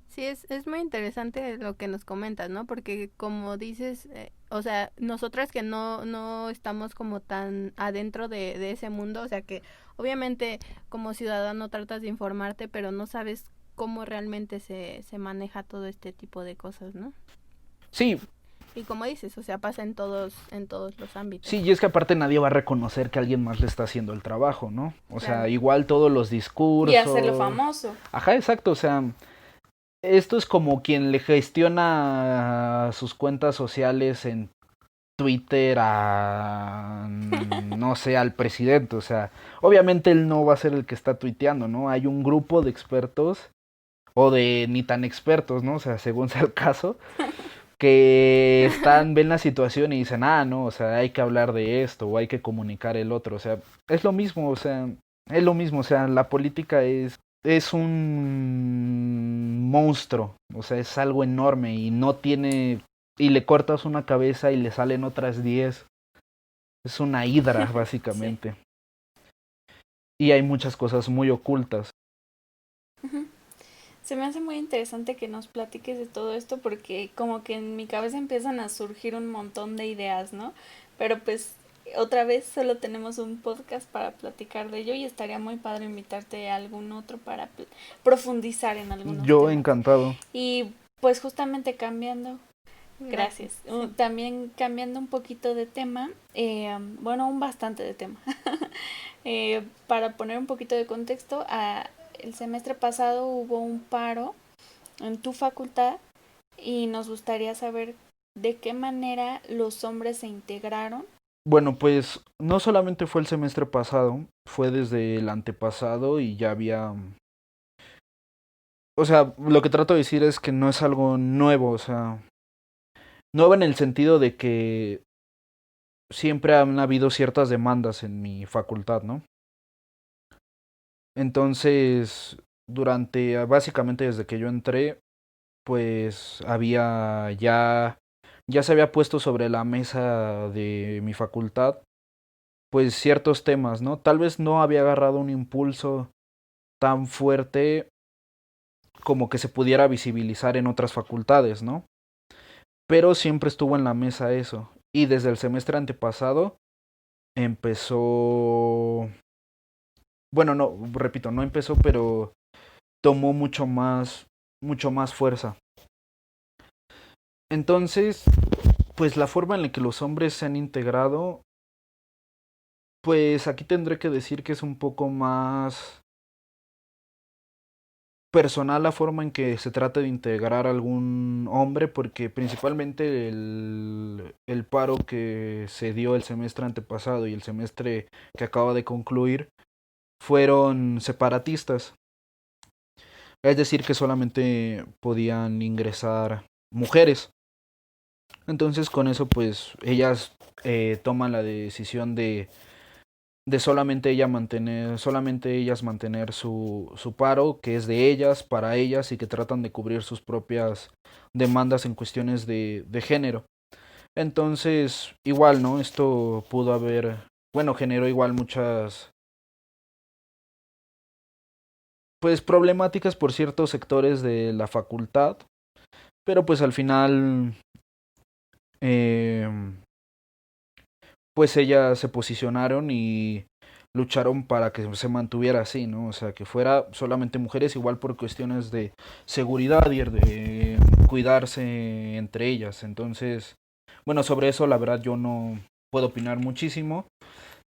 Sí, es muy interesante lo que nos comentas, ¿no? Porque como dices, o sea, nosotras que no estamos como tan adentro de ese mundo, o sea que obviamente como ciudadano tratas de informarte, pero no sabes cómo realmente se maneja todo este tipo de cosas, ¿no? Sí, Y como dices, o sea, pasa en todos los ámbitos. sí, y es que aparte nadie va a reconocer que alguien más le está haciendo el trabajo, ¿no? O sea, Claro. igual todos los discursos. Y hacerlo famoso. Ajá, exacto, o sea, esto es como quien le gestiona sus cuentas sociales en Twitter a, no sé, al presidente. O sea, obviamente él no va a ser el que está tuiteando, ¿no? Hay un grupo de expertos o de ni tan expertos, ¿no? O sea, según sea el caso, que ven la situación y dicen, no, o sea, hay que hablar de esto o hay que comunicar el otro. O sea, es lo mismo, o sea, es lo mismo, o sea, la política es un monstruo, o sea, es algo enorme y no tiene, y le cortas una cabeza y le salen otras 10. Es una hidra, básicamente. Sí. Y hay muchas cosas muy ocultas. Se me hace muy interesante que nos platiques de todo esto porque como que en mi cabeza empiezan a surgir un montón de ideas, ¿no? Pero pues otra vez solo tenemos un podcast para platicar de ello y estaría muy padre invitarte a algún otro para profundizar en algunos Yo temas. Encantado. Y pues justamente cambiando, gracias. Sí. También cambiando un poquito de tema, bueno, un bastante de tema. Para poner un poquito de contexto, el semestre pasado hubo un paro en tu facultad y nos gustaría saber de qué manera los hombres se integraron. Bueno, pues no solamente fue el semestre pasado, fue desde el antepasado y ya había... O sea, lo que trato de decir es que no es algo nuevo, o sea, nuevo en el sentido de que siempre han habido ciertas demandas en mi facultad, ¿no? Entonces, básicamente desde que yo entré, pues ya se había puesto sobre la mesa de mi facultad, pues ciertos temas, ¿no? Tal vez no había agarrado un impulso tan fuerte como que se pudiera visibilizar en otras facultades, ¿no? Pero siempre estuvo en la mesa eso. Y desde el semestre antepasado empezó... Bueno, no, repito, no empezó, pero tomó mucho más fuerza. Entonces, pues la forma en la que los hombres se han integrado, pues aquí tendré que decir que es un poco más personal la forma en que se trata de integrar a algún hombre, porque principalmente el paro que se dio el semestre antepasado y el semestre que acaba de concluir fueron separatistas. Es decir, que solamente podían ingresar mujeres. Entonces con eso pues ellas toman la decisión de solamente ellas mantener su paro, que es de ellas, para ellas, y que tratan de cubrir sus propias demandas en cuestiones de género. Entonces, igual, ¿no? Esto generó igual muchas, pues, problemáticas por ciertos sectores de la facultad, pero pues al final, pues ellas se posicionaron y lucharon para que se mantuviera así, ¿no? O sea, que fuera solamente mujeres, igual por cuestiones de seguridad y de cuidarse entre ellas. Entonces, bueno, sobre eso la verdad yo no puedo opinar muchísimo,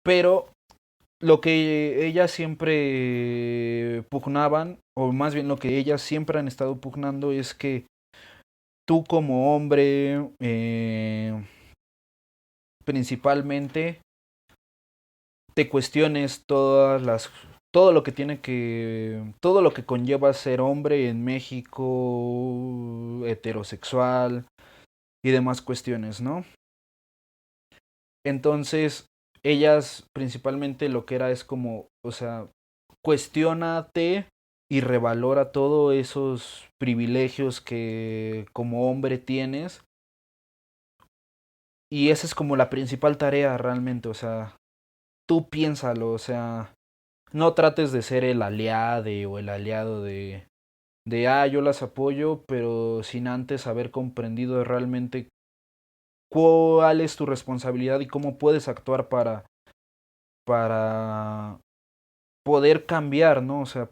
pero lo que ellas siempre pugnaban, o más bien lo que ellas siempre han estado pugnando, es que tú como hombre, principalmente, te cuestiones todo lo que todo lo que conlleva ser hombre en México, heterosexual y demás cuestiones, ¿no? Entonces, ellas principalmente lo que era es como, o sea, cuestiónate y revalora todos esos privilegios que como hombre tienes. Y esa es como la principal tarea realmente, o sea, tú piénsalo, o sea, no trates de ser el aliade o el aliado yo las apoyo, pero sin antes haber comprendido realmente cuál es tu responsabilidad y cómo puedes actuar para poder cambiar, ¿no? O sea,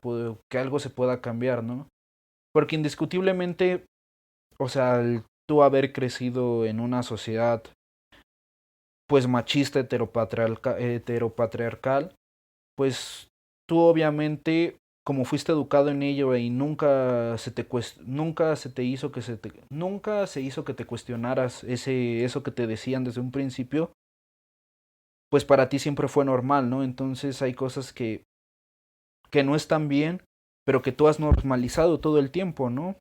que algo se pueda cambiar, ¿no? Porque indiscutiblemente, o sea, tú haber crecido en una sociedad pues machista, heteropatriarcal, pues tú obviamente como fuiste educado en ello y nunca se te hizo que nunca se hizo que te cuestionaras eso que te decían desde un principio, pues para ti siempre fue normal, ¿no? Entonces hay cosas que no están bien, pero que tú has normalizado todo el tiempo, ¿no?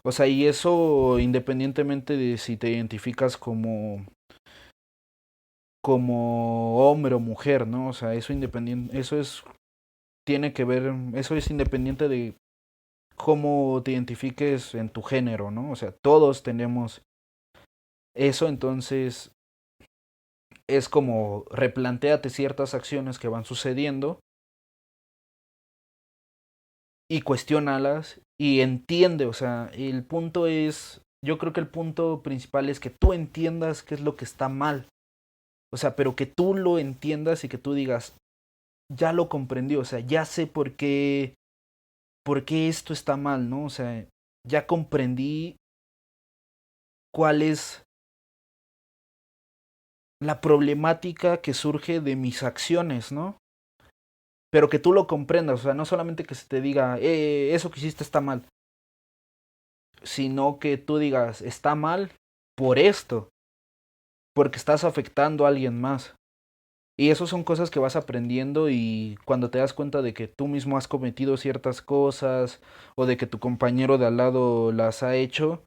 O sea, y eso independientemente de si te identificas como hombre o mujer, ¿no? O sea, eso es independiente de cómo te identifiques en tu género, ¿no? O sea, todos tenemos eso, entonces es como replantéate ciertas acciones que van sucediendo y cuestiónalas y entiende, o sea, yo creo que el punto principal es que tú entiendas qué es lo que está mal, o sea, pero que tú lo entiendas y que tú digas, ya lo comprendí, o sea, ya sé por qué esto está mal, ¿no? O sea, ya comprendí cuál es la problemática que surge de mis acciones, ¿no? Pero que tú lo comprendas, o sea, no solamente que se te diga, eso que hiciste está mal, sino que tú digas, está mal por esto, porque estás afectando a alguien más. Y eso son cosas que vas aprendiendo y cuando te das cuenta de que tú mismo has cometido ciertas cosas o de que tu compañero de al lado las ha hecho,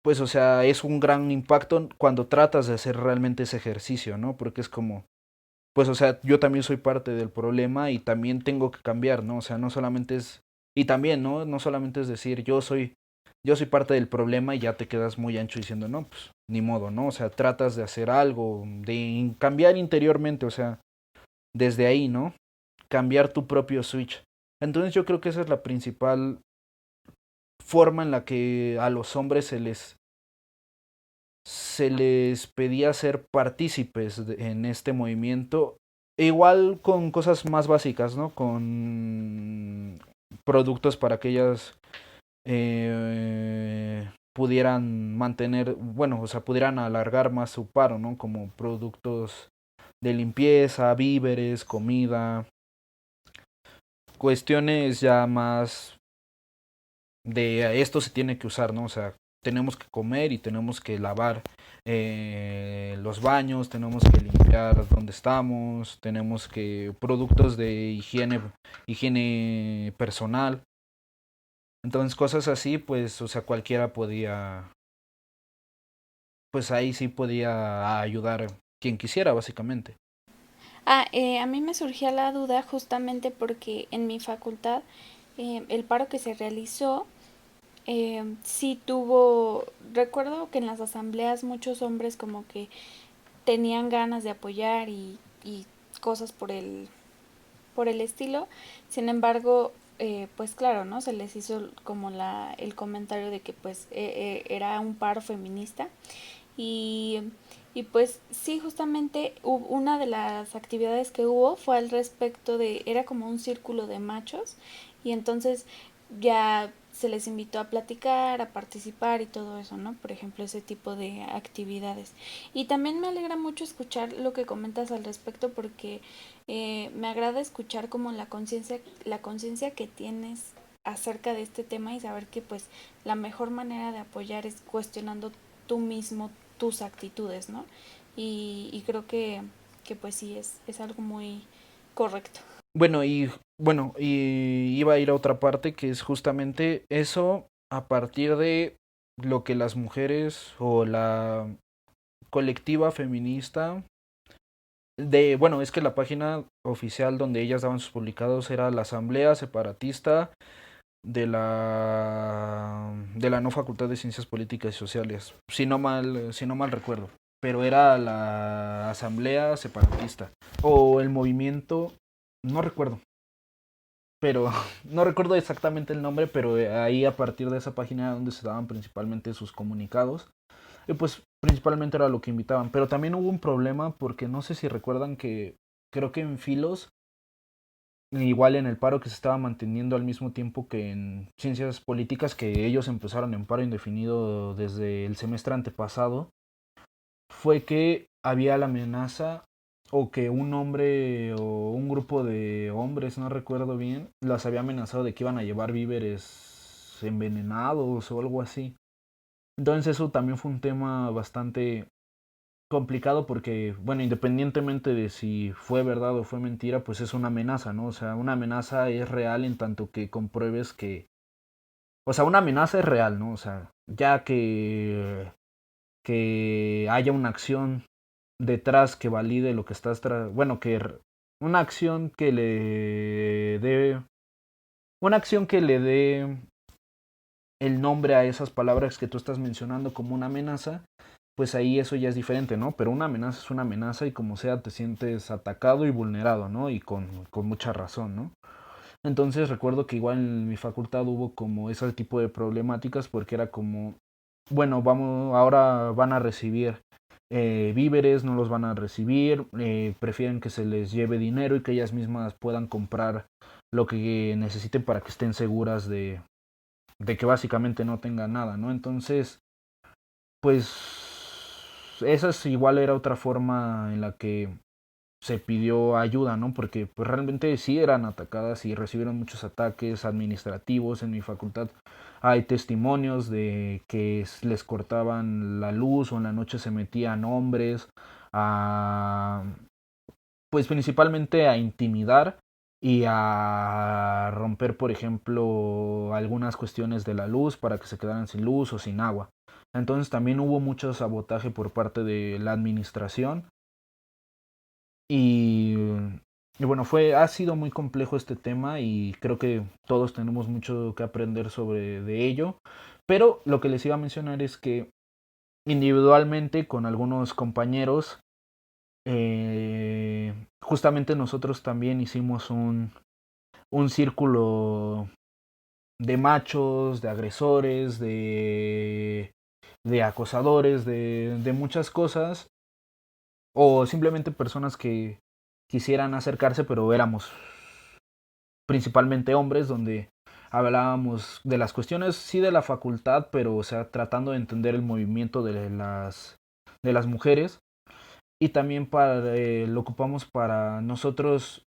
pues o sea, es un gran impacto cuando tratas de hacer realmente ese ejercicio, ¿no? Porque es como, pues o sea, yo también soy parte del problema y también tengo que cambiar, ¿no? O sea, no solamente es, y también, ¿no? No solamente es decir, yo soy parte del problema y ya te quedas muy ancho diciendo, no, pues ni modo, ¿no? O sea, tratas de hacer algo, de cambiar interiormente, o sea, desde ahí, ¿no? Cambiar tu propio switch. Entonces yo creo que esa es la principal forma en la que a los hombres se les pedía ser partícipes en este movimiento. E igual con cosas más básicas, ¿no? Con productos para que ellas pudieran mantener, bueno, o sea, pudieran alargar más su paro, ¿no? Como productos de limpieza, víveres, comida, cuestiones ya más de esto se tiene que usar, ¿no? O sea, tenemos que comer y tenemos que lavar los baños, tenemos que limpiar donde estamos, tenemos que productos de higiene personal. Entonces cosas así, pues, o sea, cualquiera podía, pues ahí sí podía ayudar quien quisiera, básicamente. A mí me surgía la duda justamente porque en mi facultad el paro que se realizó sí tuvo, recuerdo que en las asambleas muchos hombres como que tenían ganas de apoyar y cosas por el estilo. Sin embargo, pues claro, ¿no? Se les hizo como el comentario de que pues era un paro feminista y, y pues sí, justamente una de las actividades que hubo fue al respecto era como un círculo de machos y entonces ya se les invitó a platicar, a participar y todo eso, ¿no? Por ejemplo, ese tipo de actividades. Y también me alegra mucho escuchar lo que comentas al respecto porque me agrada escuchar como la conciencia que tienes acerca de este tema y saber que pues la mejor manera de apoyar es cuestionando tú mismo tus actitudes, ¿no? Y creo que pues sí, es algo muy correcto. Bueno, y iba a ir a otra parte que es justamente eso a partir de lo que las mujeres o la colectiva feminista Bueno, es que la página oficial donde ellas daban sus publicados era la Asamblea Separatista de la no Facultad de Ciencias Políticas y Sociales, si no mal recuerdo, pero era la Asamblea Separatista o el movimiento, no recuerdo, pero no recuerdo exactamente el nombre, pero ahí a partir de esa página era donde se daban principalmente sus comunicados. Y pues principalmente era lo que invitaban, pero también hubo un problema porque no sé si recuerdan que creo que en Filos, igual en el paro que se estaba manteniendo al mismo tiempo que en ciencias políticas, que ellos empezaron en paro indefinido desde el semestre antepasado, fue que había la amenaza o que un hombre o un grupo de hombres, no recuerdo bien, las había amenazado de que iban a llevar víveres envenenados o algo así. Entonces eso también fue un tema bastante complicado porque, bueno, independientemente de si fue verdad o fue mentira, pues es una amenaza, ¿no? O sea, una amenaza es real en tanto que compruebes que... O sea, una amenaza es real, ¿no? O sea, ya que haya una acción detrás que valide lo que estás... Bueno, una acción que le dé... Una acción que le dé el nombre a esas palabras que tú estás mencionando como una amenaza, pues ahí eso ya es diferente, ¿no? Pero una amenaza es una amenaza y como sea te sientes atacado y vulnerado, ¿no? Y con mucha razón, ¿no? Entonces recuerdo que igual en mi facultad hubo como ese tipo de problemáticas porque era como, bueno, ahora van a recibir víveres, no los van a recibir, prefieren que se les lleve dinero y que ellas mismas puedan comprar lo que necesiten para que estén seguras de que básicamente no tengan nada, ¿no? Entonces, pues esa es igual era otra forma en la que se pidió ayuda, ¿no? Porque pues realmente sí eran atacadas y recibieron muchos ataques administrativos en mi facultad. Hay testimonios de que les cortaban la luz o en la noche se metían hombres a, pues principalmente a intimidar y a romper, por ejemplo, algunas cuestiones de la luz para que se quedaran sin luz o sin agua. Entonces también hubo mucho sabotaje por parte de la administración y, y bueno, ha sido muy complejo este tema y creo que todos tenemos mucho que aprender sobre de ello. Pero lo que les iba a mencionar es que individualmente con algunos compañeros, justamente nosotros también hicimos un círculo de machos, de agresores, de acosadores, de muchas cosas, o simplemente personas que quisieran acercarse, pero éramos principalmente hombres, donde hablábamos de las cuestiones, sí de la facultad, pero o sea, tratando de entender el movimiento de las mujeres, y también lo ocupamos para nosotros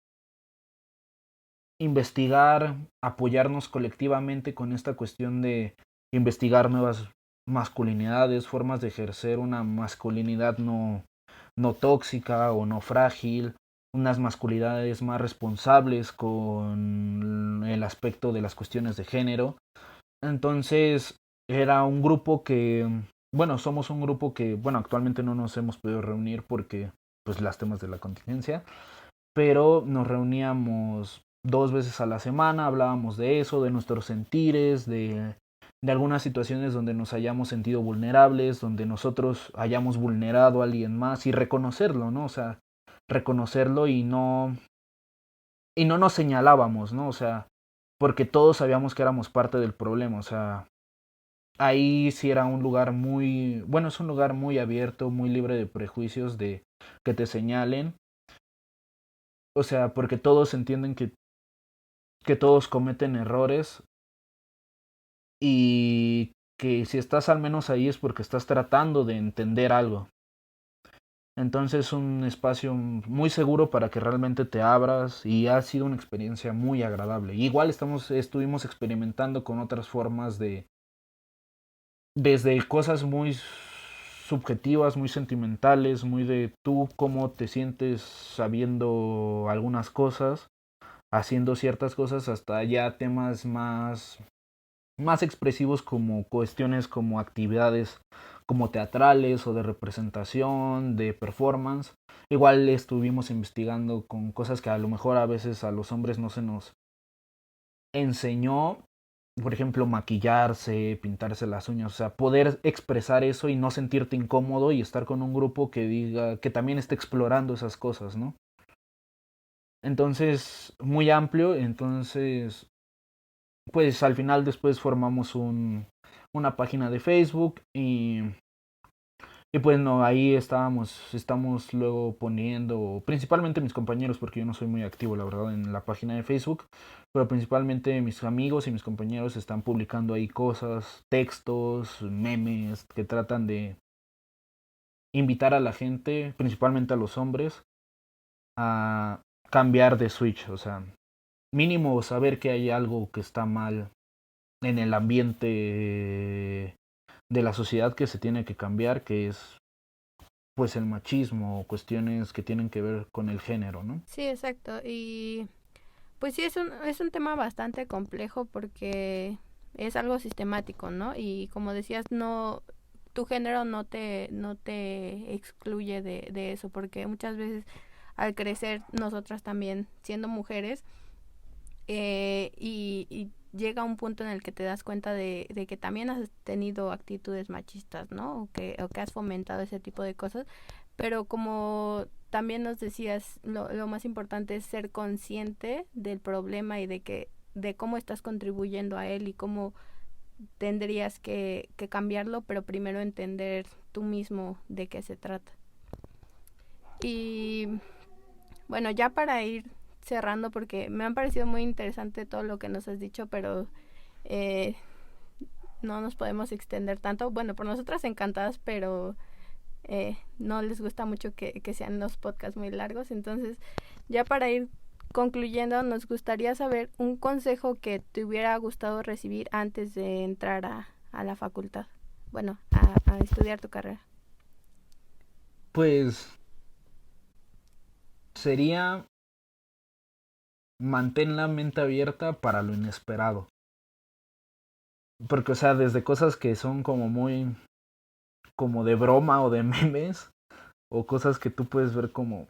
investigar, apoyarnos colectivamente con esta cuestión de investigar nuevas masculinidades, formas de ejercer una masculinidad no tóxica o no frágil, unas masculinidades más responsables con el aspecto de las cuestiones de género. Entonces era un grupo somos un grupo que, bueno, actualmente no nos hemos podido reunir porque, pues, las temas de la contingencia, pero nos reuníamos 2 veces a la semana, hablábamos de eso, de nuestros sentires, de algunas situaciones donde nos hayamos sentido vulnerables, donde nosotros hayamos vulnerado a alguien más y reconocerlo, ¿no? O sea, reconocerlo y no nos señalábamos, ¿no? O sea, porque todos sabíamos que éramos parte del problema, o sea, ahí sí era un lugar es un lugar muy abierto, muy libre de prejuicios, de que te señalen, o sea, porque todos entienden que todos cometen errores y que si estás al menos ahí es porque estás tratando de entender algo. Entonces es un espacio muy seguro para que realmente te abras y ha sido una experiencia muy agradable. Igual estuvimos experimentando con otras formas desde cosas muy subjetivas, muy sentimentales, muy de tú cómo te sientes sabiendo algunas cosas, haciendo ciertas cosas, hasta ya temas más expresivos como cuestiones como actividades como teatrales o de representación, de performance. Igual estuvimos investigando con cosas que a lo mejor a veces a los hombres no se nos enseñó, por ejemplo, maquillarse, pintarse las uñas, o sea, poder expresar eso y no sentirte incómodo y estar con un grupo que diga, que también esté explorando esas cosas, ¿no? Entonces, muy amplio, entonces, pues al final después formamos una página de Facebook y pues no, ahí estamos luego poniendo, principalmente mis compañeros, porque yo no soy muy activo, la verdad, en la página de Facebook, pero principalmente mis amigos y mis compañeros están publicando ahí cosas, textos, memes, que tratan de invitar a la gente, principalmente a los hombres, a cambiar de switch, o sea, mínimo saber que hay algo que está mal en el ambiente de la sociedad que se tiene que cambiar, que es pues el machismo o cuestiones que tienen que ver con el género, ¿no? Sí, exacto. Y pues sí, es un tema bastante complejo porque es algo sistemático, ¿no? Y como decías, no, tu género no te excluye de eso, porque muchas veces al crecer nosotras también siendo mujeres, y llega un punto en el que te das cuenta de que también has tenido actitudes machistas, ¿no? O que has fomentado ese tipo de cosas, pero como también nos decías, lo más importante es ser consciente del problema y de cómo estás contribuyendo a él y cómo tendrías que cambiarlo, pero primero entender tú mismo de qué se trata. Y bueno, ya para ir cerrando, porque me han parecido muy interesante todo lo que nos has dicho, pero eh, no nos podemos extender tanto. Bueno, por nosotras encantadas, pero no les gusta mucho que sean los podcasts muy largos. Entonces, ya para ir concluyendo, nos gustaría saber un consejo que te hubiera gustado recibir antes de entrar a la facultad. Bueno, a estudiar tu carrera. Pues sería mantén la mente abierta para lo inesperado. Porque, o sea, desde cosas que son como muy, como de broma o de memes, o cosas que tú puedes ver como,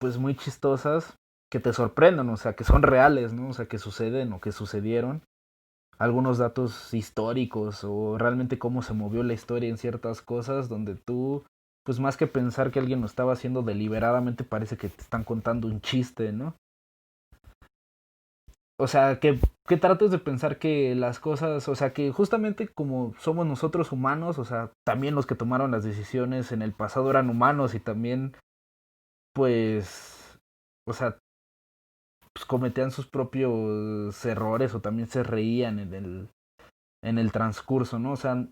pues muy chistosas, que te sorprendan, o sea, que son reales, ¿no? O sea, que suceden o que sucedieron. Algunos datos históricos o realmente cómo se movió la historia en ciertas cosas donde tú, pues más que pensar que alguien lo estaba haciendo deliberadamente, parece que te están contando un chiste, ¿no? O sea, que trates de pensar que las cosas, o sea, que justamente como somos nosotros humanos, o sea, también los que tomaron las decisiones en el pasado eran humanos y también, pues, o sea, pues cometían sus propios errores o también se reían en el transcurso, ¿no? O sea,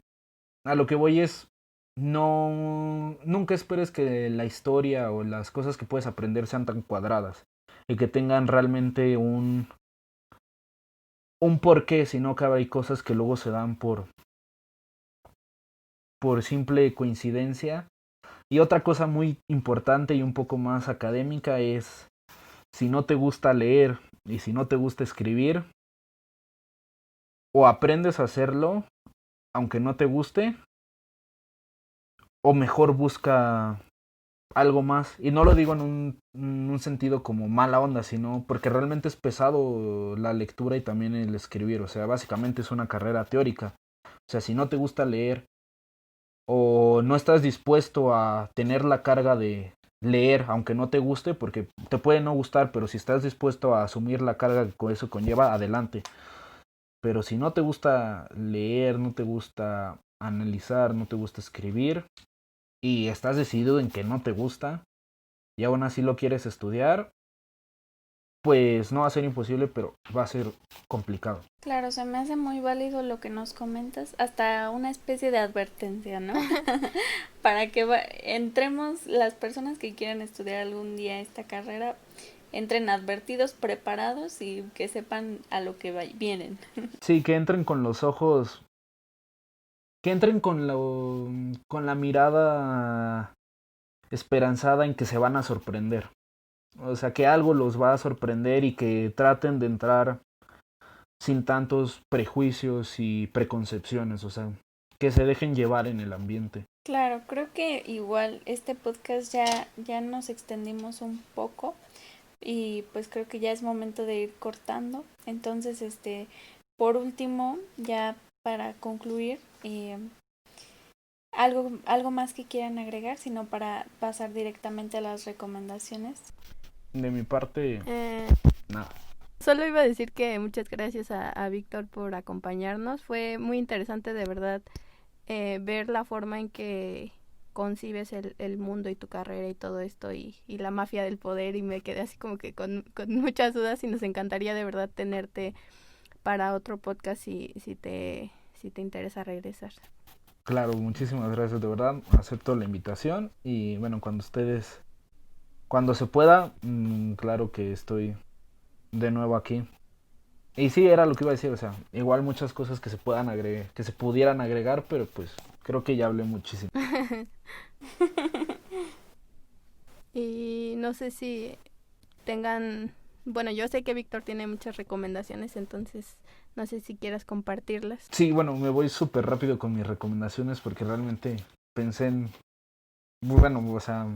a lo que voy es, no, nunca esperes que la historia o las cosas que puedes aprender sean tan cuadradas y que tengan realmente un porqué, sino que hay cosas que luego se dan por simple coincidencia. Y otra cosa muy importante y un poco más académica es, si no te gusta leer y si no te gusta escribir, o aprendes a hacerlo, aunque no te guste, o mejor busca algo más. Y no lo digo en un sentido como mala onda, sino porque realmente es pesado la lectura y también el escribir. O sea, básicamente es una carrera teórica. O sea, si no te gusta leer o no estás dispuesto a tener la carga de leer, aunque no te guste, porque te puede no gustar, pero si estás dispuesto a asumir la carga que eso conlleva, adelante. Pero si no te gusta leer, no te gusta analizar, no te gusta escribir, y estás decidido en que no te gusta, y aún así lo quieres estudiar, pues no va a ser imposible, pero va a ser complicado. Claro, se me hace muy válido lo que nos comentas, hasta una especie de advertencia, ¿no? Para que entremos, las personas que quieran estudiar algún día esta carrera, entren advertidos, preparados y que sepan a lo que vienen. Sí, que entren con los ojos, que entren con la mirada esperanzada en que se van a sorprender. O sea, que algo los va a sorprender y que traten de entrar sin tantos prejuicios y preconcepciones. O sea, que se dejen llevar en el ambiente. Claro, creo que igual este podcast ya nos extendimos un poco y pues creo que ya es momento de ir cortando. Entonces, por último, ya para concluir, algo más que quieran agregar, sino para pasar directamente a las recomendaciones. De mi parte, Eh, nada. Solo iba a decir que muchas gracias a Víctor por acompañarnos. Fue muy interesante de verdad ver la forma en que concibes el mundo y tu carrera y todo esto y la mafia del poder, y me quedé así como que con muchas dudas, y nos encantaría de verdad tenerte para otro podcast si te interesa regresar. Claro, muchísimas gracias, de verdad. Acepto la invitación y bueno, cuando se pueda, claro que estoy de nuevo aquí. Y sí, era lo que iba a decir, o sea, igual muchas cosas que se puedan agregar, que se pudieran agregar, pero pues creo que ya hablé muchísimo. Y no sé si tengan, bueno, yo sé que Víctor tiene muchas recomendaciones, entonces no sé si quieras compartirlas. Sí, bueno, me voy súper rápido con mis recomendaciones porque realmente pensé en, muy bueno, o sea,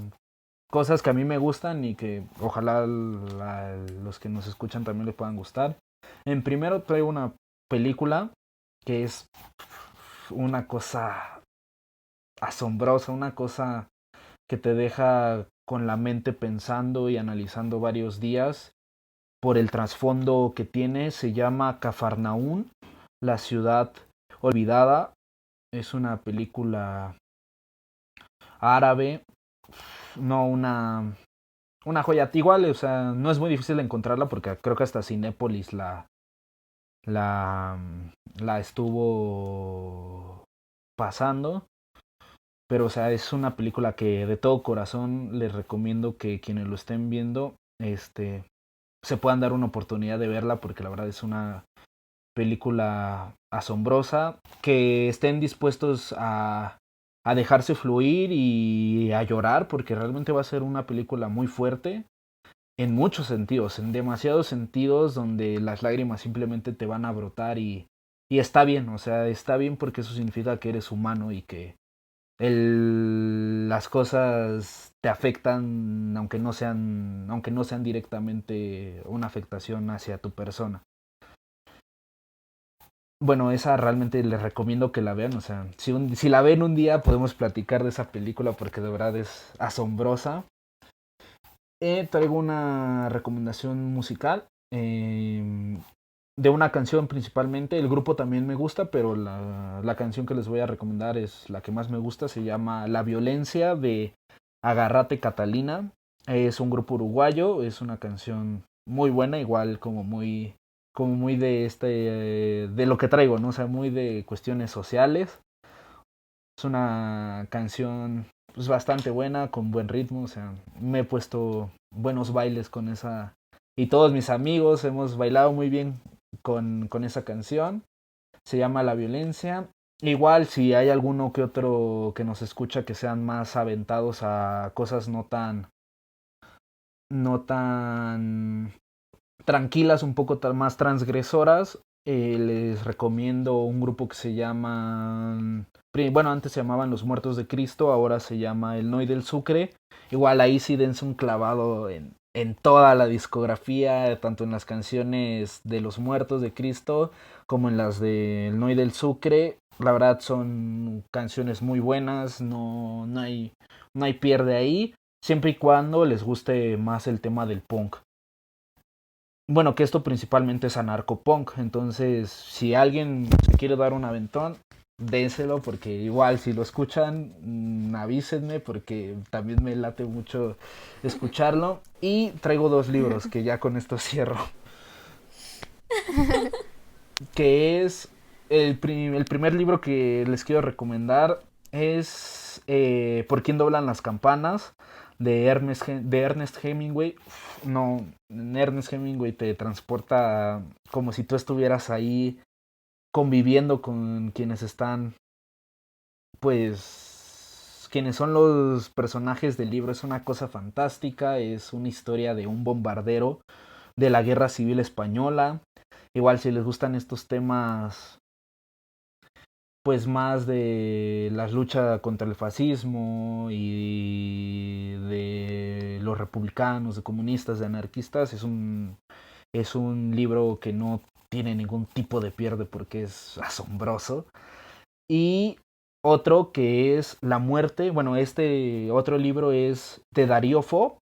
cosas que a mí me gustan y que ojalá los que nos escuchan también les puedan gustar. En primero traigo una película que es una cosa asombrosa, una cosa que te deja con la mente pensando y analizando varios días por el trasfondo que tiene. Se llama Cafarnaún, la ciudad olvidada. Es una película árabe, no una joya. Igual, o sea, no es muy difícil encontrarla porque creo que hasta Cinépolis la, la estuvo pasando. Pero, o sea, es una película que de todo corazón les recomiendo que quienes lo estén viendo, se puedan dar una oportunidad de verla porque la verdad es una película asombrosa, que estén dispuestos a dejarse fluir y a llorar porque realmente va a ser una película muy fuerte en muchos sentidos, en demasiados sentidos donde las lágrimas simplemente te van a brotar y está bien, o sea, está bien porque eso significa que eres humano y que las cosas te afectan aunque no sean directamente una afectación hacia tu persona. Bueno, esa realmente les recomiendo que la vean, o sea, si la ven un día podemos platicar de esa película porque de verdad es asombrosa. Traigo una recomendación musical, de una canción principalmente. El grupo también me gusta, pero la canción que les voy a recomendar es la que más me gusta. Se llama La Violencia de Agarrate Catalina. Es un grupo uruguayo, es una canción muy buena, igual como muy de lo que traigo, ¿no? O sea, muy de cuestiones sociales. Es una canción pues bastante buena, con buen ritmo, o sea, me he puesto buenos bailes con esa y todos mis amigos hemos bailado muy bien con esa canción. Se llama La Violencia. Igual si hay alguno que otro que nos escucha que sean más aventados a cosas no tan tranquilas, un poco más transgresoras, les recomiendo un grupo que se llama, bueno, antes se llamaban Los Muertos de Cristo, ahora se llama El Noy del Sucre. Igual ahí sí dense un clavado en toda la discografía, tanto en las canciones de Los Muertos de Cristo como en las de El Noy del Sucre. La verdad son canciones muy buenas, no hay pierde ahí, siempre y cuando les guste más el tema del punk. Bueno, que esto principalmente es anarcopunk, entonces si alguien se quiere dar un aventón, déselo porque igual si lo escuchan, avísenme porque también me late mucho escucharlo. Y traigo dos libros que ya con esto cierro, que es el primer libro que les quiero recomendar es ¿Por quién doblan las campanas? De Ernest Hemingway. No, Ernest Hemingway te transporta como si tú estuvieras ahí conviviendo con quienes están, pues, quienes son los personajes del libro. Es una cosa fantástica, es una historia de un bombardero de la Guerra Civil Española. Igual si les gustan estos temas pues más de la lucha contra el fascismo y de los republicanos, de comunistas, de anarquistas. Es un libro que no tiene ningún tipo de pierde porque es asombroso. Y otro que es La muerte, bueno, este otro libro es de Darío Fo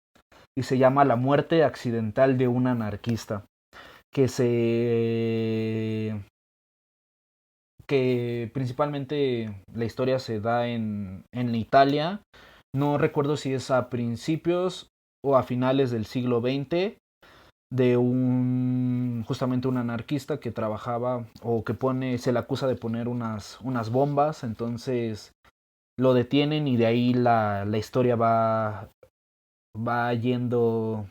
y se llama La muerte accidental de un anarquista, que principalmente la historia se da en Italia. No recuerdo si es a principios o a finales del siglo XX, de justamente un anarquista que trabajaba o que se le acusa de poner unas bombas. Entonces lo detienen y de ahí la historia va yendo.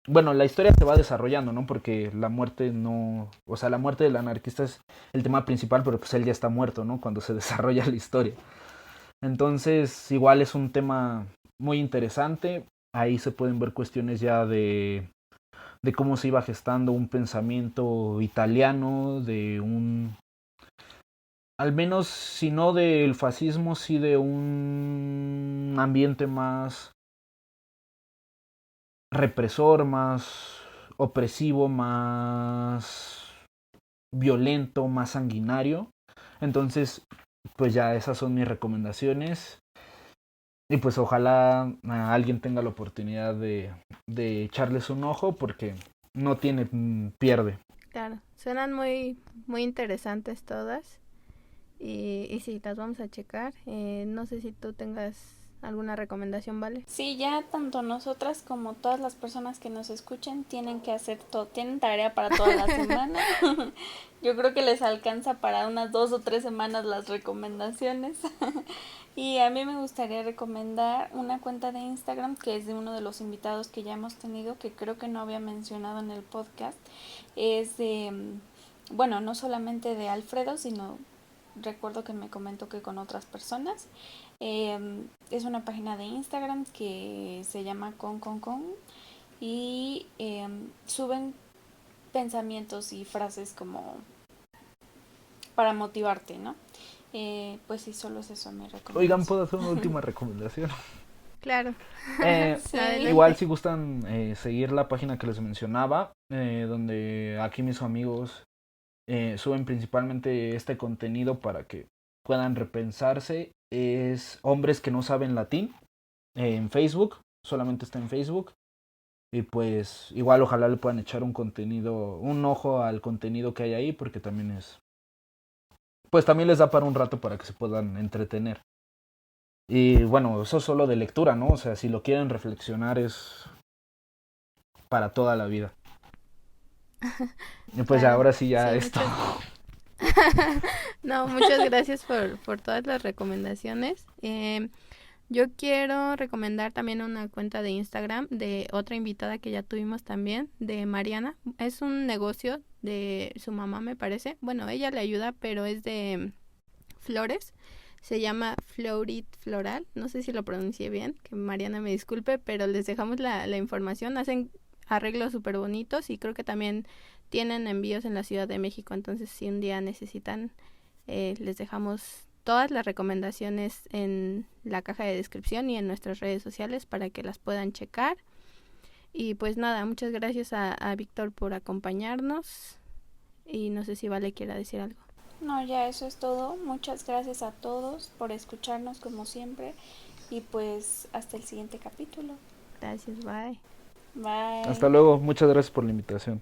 Bueno, la historia se va desarrollando, ¿no? Porque la muerte no, o sea, la muerte del anarquista es el tema principal, pero pues él ya está muerto, ¿no? Cuando se desarrolla la historia. Entonces, igual es un tema muy interesante. Ahí se pueden ver cuestiones ya de cómo se iba gestando un pensamiento italiano, al menos, si no del fascismo, sí de un ambiente más represor, más opresivo, más violento, más sanguinario. Entonces, pues ya esas son mis recomendaciones. Y pues ojalá alguien tenga la oportunidad de echarles un ojo porque no tiene pierde. Claro, suenan muy, muy interesantes todas. Y sí, las vamos a checar. No sé si tú tengas alguna recomendación, ¿vale? Sí, ya tanto nosotras como todas las personas que nos escuchen tienen que hacer todo, tienen tarea para toda la semana. Yo creo que les alcanza para unas 2 o 3 semanas las recomendaciones. Y a mí me gustaría recomendar una cuenta de Instagram que es de uno de los invitados que ya hemos tenido, que creo que no había mencionado en el podcast. Es de, bueno, no solamente de Alfredo, sino recuerdo que me comentó que con otras personas. Es una página de Instagram que se llama con y suben pensamientos y frases como para motivarte, ¿no? Pues sí, solo es eso mi recomendación. Oigan, ¿puedo hacer una última recomendación? Claro. Sí. Igual si gustan seguir la página que les mencionaba, donde aquí mis amigos suben principalmente este contenido para que puedan repensarse, es Hombres que no saben latín, en Facebook, solamente está en Facebook. Y pues igual ojalá le puedan echar un ojo al contenido que hay ahí, porque también pues también les da para un rato para que se puedan entretener. Y bueno, eso solo de lectura, ¿no? O sea, si lo quieren reflexionar es para toda la vida. Y pues Claro. ahora sí ya Sí, esto. No, muchas gracias por todas las recomendaciones. Yo quiero recomendar también una cuenta de Instagram de otra invitada que ya tuvimos también, de Mariana. Es un negocio de su mamá, me parece. Bueno, ella le ayuda, pero es de flores. Se llama Florit Floral. No sé si lo pronuncié bien, que Mariana me disculpe, pero les dejamos la información. Hacen arreglos súper bonitos y creo que también tienen envíos en la Ciudad de México. Entonces, si un día necesitan, les dejamos todas las recomendaciones en la caja de descripción y en nuestras redes sociales para que las puedan checar. Y pues nada, muchas gracias a Víctor por acompañarnos. Y no sé si Vale quiera decir algo. No, ya eso es todo. Muchas gracias a todos por escucharnos como siempre. Y pues hasta el siguiente capítulo. Gracias, bye. Bye. Hasta luego, muchas gracias por la invitación.